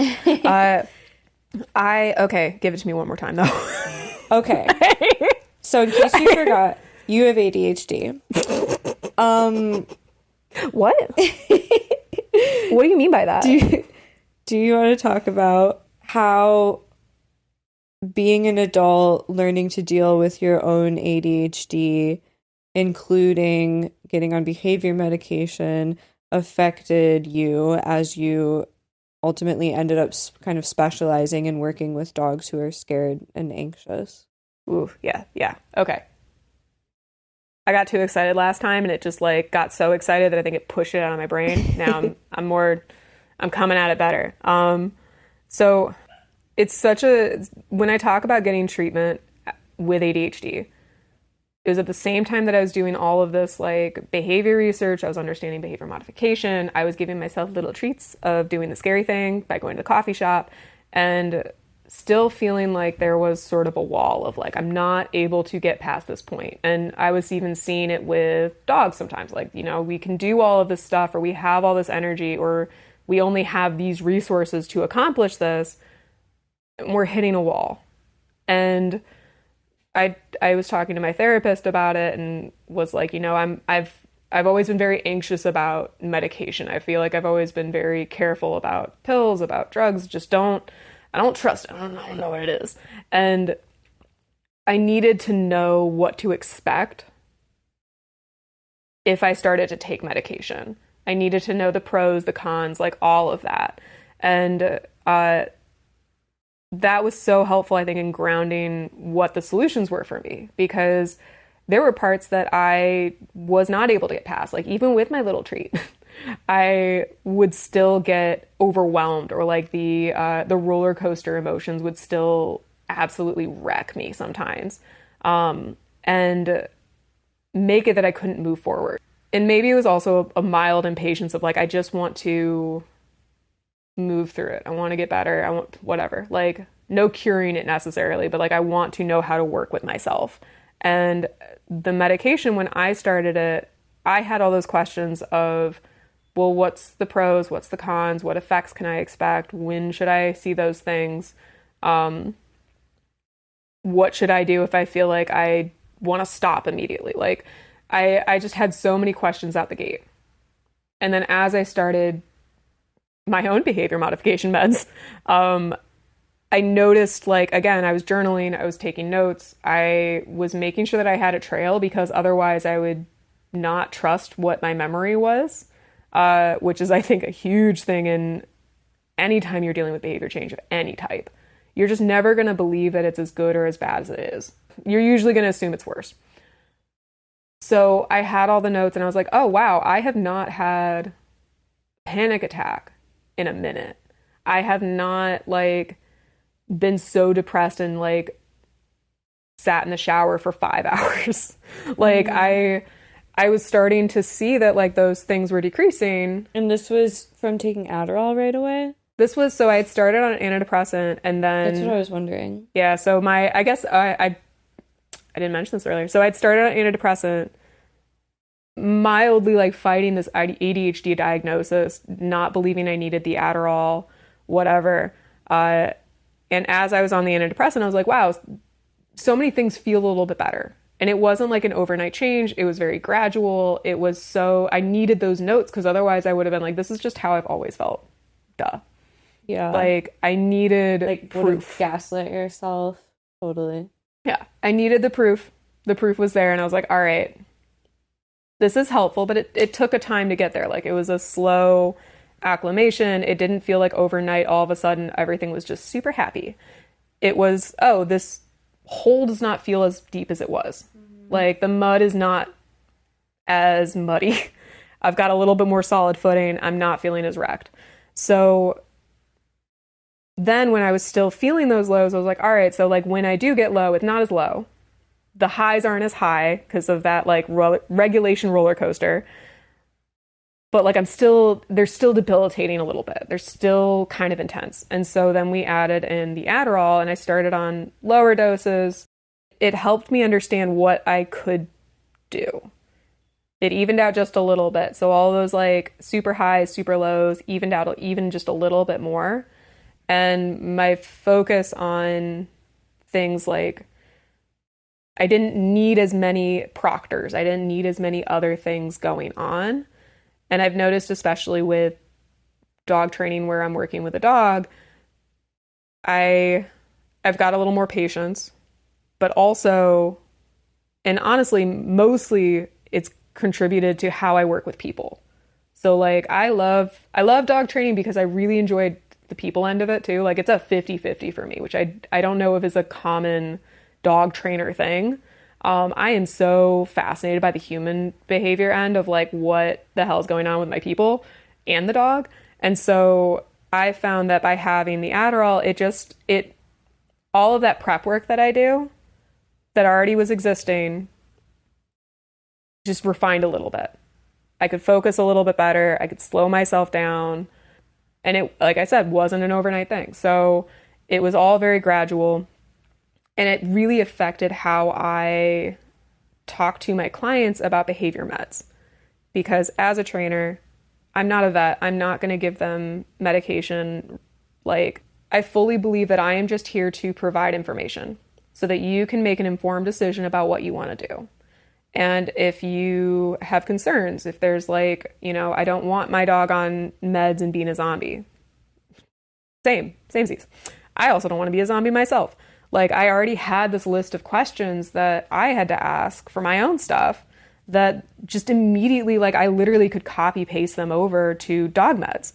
Okay, give it to me one more time though. Okay. So in case you forgot, you have ADHD. What? What do you mean by that? Do you want to talk about how being an adult, learning to deal with your own ADHD, including getting on behavior medication, affected you as you ultimately ended up kind of specializing in working with dogs who are scared and anxious? Ooh, yeah. Okay. I got too excited last time and it just like got so excited that I think it pushed it out of my brain. Now I'm coming at it better. So it's when I talk about getting treatment with ADHD, it was at the same time that I was doing all of this like behavior research. I was understanding behavior modification. I was giving myself little treats of doing the scary thing by going to the coffee shop. And still feeling like there was sort of a wall of like, I'm not able to get past this point. And I was even seeing it with dogs sometimes, like, you know, we can do all of this stuff, or we have all this energy, or we only have these resources to accomplish this, and we're hitting a wall. And I was talking to my therapist about it and was like, you know, I've always been very anxious about medication. I feel like I've always been very careful about pills, about drugs. I don't trust it. I don't know what it is. And I needed to know what to expect if I started to take medication. I needed to know the pros, the cons, like all of that. And that was so helpful, I think, in grounding what the solutions were for me, because there were parts that I was not able to get past. Like even with my little treat, I would still get overwhelmed, or like the roller coaster emotions would still absolutely wreck me sometimes, and make it that I couldn't move forward. And maybe it was also a mild impatience of like, I just want to move through it. I want to get better. I want whatever, like no curing it necessarily, but like I want to know how to work with myself. And the medication, when I started it, I had all those questions of, well, what's the pros? What's the cons? What effects can I expect? When should I see those things? What should I do if I feel like I want to stop immediately? Like I just had so many questions out the gate. And then as I started my own behavior modification meds, I noticed, like, again, I was journaling, I was taking notes, I was making sure that I had a trail, because otherwise I would not trust what my memory was, which is, I think, a huge thing in any time you're dealing with behavior change of any type. You're just never going to believe that it's as good or as bad as it is. You're usually going to assume it's worse. So I had all the notes and I was like, oh, wow, I have not had a panic attack in a minute. I have not, like, been so depressed and, like, sat in the shower for 5 hours. Like, I was starting to see that, like, those things were decreasing. And this was from taking Adderall right away? This was, so I had started on an antidepressant, and then... That's what I was wondering. Yeah, so I guess I didn't mention this earlier. So I'd started on antidepressant, mildly, like, fighting this ADHD diagnosis, not believing I needed the Adderall, whatever. And as I was on the antidepressant, I was like, wow, so many things feel a little bit better. And it wasn't like an overnight change. It was very gradual. It was so, I needed those notes, because otherwise I would have been like, this is just how I've always felt. Duh. Yeah. Like, I needed, like, proof. Gaslight yourself. Totally. Yeah. I needed the proof. The proof was there, and I was like, all right, this is helpful, but it took a time to get there. Like, it was a slow acclimation. It didn't feel like overnight, all of a sudden, everything was just super happy. It was, oh, this hole does not feel as deep as it was. Mm-hmm. Like, the mud is not as muddy. I've got a little bit more solid footing. I'm not feeling as wrecked. So then when I was still feeling those lows, I was like, all right, so, like, when I do get low, it's not as low. The highs aren't as high because of that, like, regulation roller coaster. But, like, they're still debilitating a little bit. They're still kind of intense. And so then we added in the Adderall, and I started on lower doses. It helped me understand what I could do. It evened out just a little bit. So all those, like, super highs, super lows evened out even just a little bit more. And my focus on things like, I didn't need as many proctors. I didn't need as many other things going on. And I've noticed, especially with dog training where I'm working with a dog, I've got a little more patience, but also, and honestly, mostly it's contributed to how I work with people. So, like, I love dog training because I really enjoyed the people end of it too. Like, it's a 50-50 for me, which I don't know if is a common dog trainer thing. I am so fascinated by the human behavior end of, like, what the hell is going on with my people and the dog. And so I found that by having the Adderall, it all of that prep work that I do that already was existing just refined a little bit. I could focus a little bit better. I could slow myself down. And it, like I said, wasn't an overnight thing. So It was all very gradual, and it really affected how I talk to my clients about behavior meds. Because as a trainer, I'm not a vet. I'm not going to give them medication. Like, I fully believe that I am just here to provide information so that you can make an informed decision about what you want to do. And if you have concerns, if there's like, you know, I don't want my dog on meds and being a zombie. Samesies. I also don't want to be a zombie myself. Like, I already had this list of questions that I had to ask for my own stuff that just immediately, like, I literally could copy paste them over to dog meds.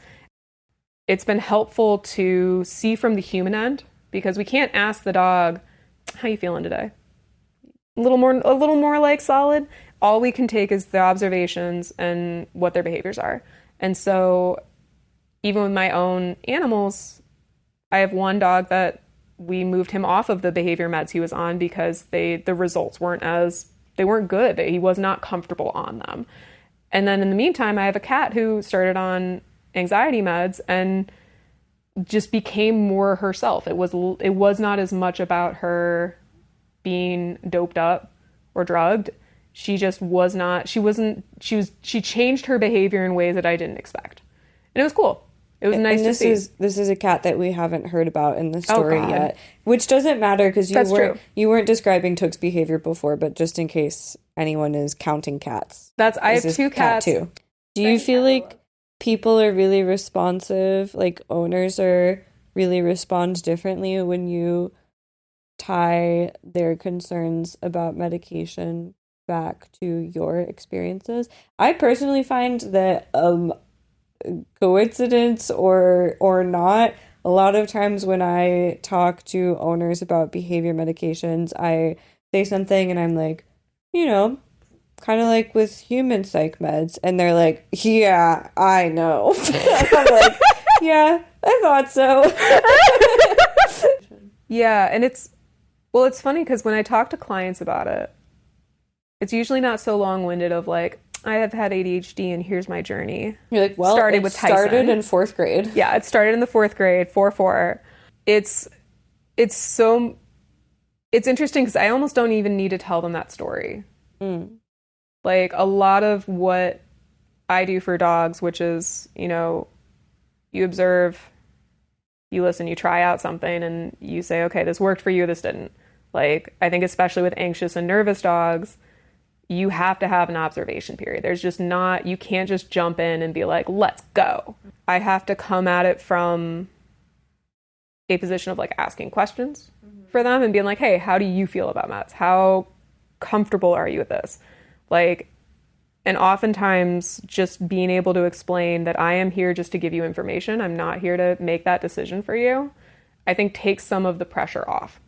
It's been helpful to see from the human end, because we can't ask the dog, how you feeling today? A little more like solid. All we can take is the observations and what their behaviors are. And so even with my own animals, I have one dog that we moved him off of the behavior meds he was on because the results weren't good. He was not comfortable on them. And then in the meantime, I have a cat who started on anxiety meds and just became more herself. It was not as much about her being doped up or drugged. She just was not, she changed her behavior in ways that I didn't expect. And it was cool. It was nice to see. This is a cat that we haven't heard about in the story yet, which doesn't matter because you weren't describing Took's behavior before, but just in case anyone is counting cats. I have two cats too. Do you feel like people are really responsive, like owners really respond differently when you tie their concerns about medication back to your experiences? I personally find that coincidence or not, a lot of times when I talk to owners about behavior medications, I say something and I'm like, you know, kind of like with human psych meds, and they're like, yeah, I know. I'm like, yeah, I thought so. Yeah, and it's funny because when I talk to clients about it, it's usually not so long-winded of like, I have had ADHD and here's my journey. You're like, well, started in 4th grade. Yeah, it started in the 4th grade, 4-4. It's interesting because I almost don't even need to tell them that story. Like, a lot of what I do for dogs, which is, you know, you observe, you listen, you try out something and you say, okay, this worked for you, this didn't. Like, I think especially with anxious and nervous dogs, you have to have an observation period. There's just not, you can't just jump in and be like, let's go. I have to come at it from a position of like asking questions for them and being like, hey, how do you feel about meds? How comfortable are you with this? Like, and oftentimes just being able to explain that I am here just to give you information. I'm not here to make that decision for you, I think takes some of the pressure off.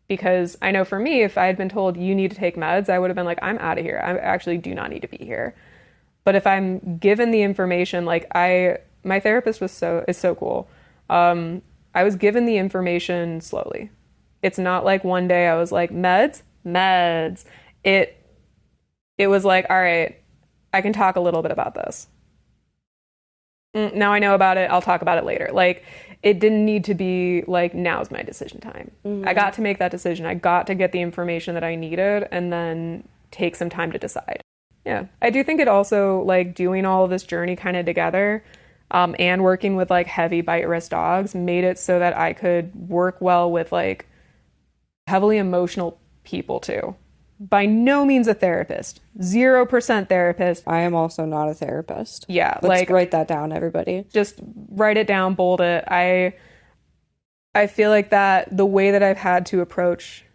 Because I know for me, if I had been told you need to take meds, I would have been like, I'm out of here. I actually do not need to be here. But if I'm given the information, like my therapist is so cool. I was given the information slowly. It's not like one day I was like, meds. It was like, all right, I can talk a little bit about this. Now I know about it. I'll talk about it later. Like, it didn't need to be like, now's my decision time. I got to make that decision. I got to get the information that I needed and then take some time to decide. Yeah. I do think it also, like, doing all of this journey kind of together and working with like heavy bite risk dogs made it so that I could work well with like heavily emotional people too. By no means a therapist. 0% therapist. I am also not a therapist. Yeah. Let's write that down, everybody. Just write it down, bold it. I feel like that the way that I've had to approach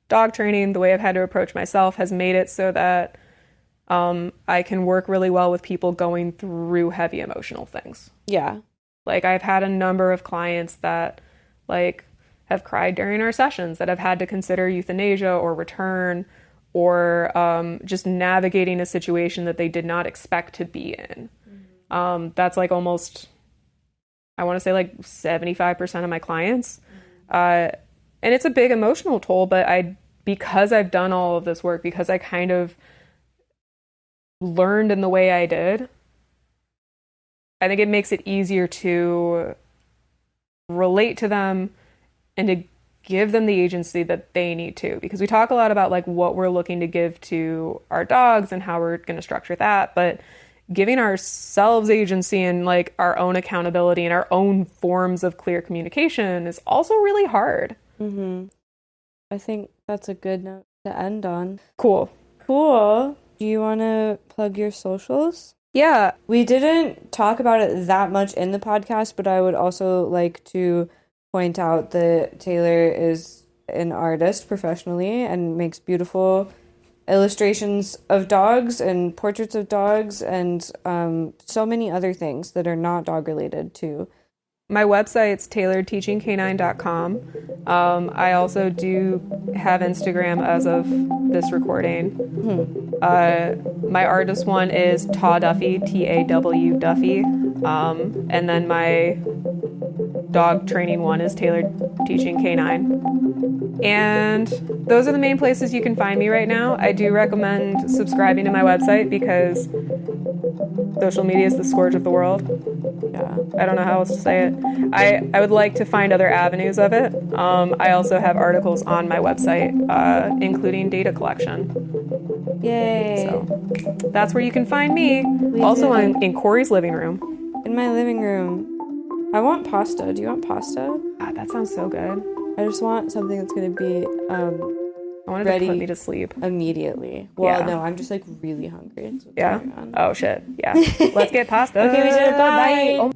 dog training, the way I've had to approach myself has made it so that I can work really well with people going through heavy emotional things. Yeah. Like, I've had a number of clients that like have cried during our sessions, that have had to consider euthanasia or return, or just navigating a situation that they did not expect to be in. That's like almost, I want to say like 75% of my clients. And it's a big emotional toll, but because I've done all of this work, because I kind of learned in the way I did, I think it makes it easier to relate to them and to give them the agency that they need to, because we talk a lot about like what we're looking to give to our dogs and how we're going to structure that, but giving ourselves agency and like our own accountability and our own forms of clear communication is also really hard. I think that's a good note to end on. Cool. Do you want to plug your socials? Yeah. We didn't talk about it that much in the podcast, but I would also like to point out that Taylor is an artist professionally and makes beautiful illustrations of dogs and portraits of dogs and so many other things that are not dog related too. My website's tailoredteachingcanine.com. I also do have Instagram as of this recording. My artist one is Duffy, Taw Duffy. And then my dog training one is Tailored Teaching Canine. And those are the main places you can find me right now. I do recommend subscribing to my website because social media is the scourge of the world. Yeah, I don't know how else to say it. I would like to find other avenues of it. I also have articles on my website, including data collection. Yay. So that's where you can find me. Also in Cori's living room. In my living room. I want pasta. Do you want pasta? God, that sounds so good. I just want something that's going to be I wanted ready to put me to sleep immediately. Well, yeah. No, I'm just like really hungry. Yeah. Oh shit. Yeah. Let's get pasta. Okay, we did it. Bye. Oh.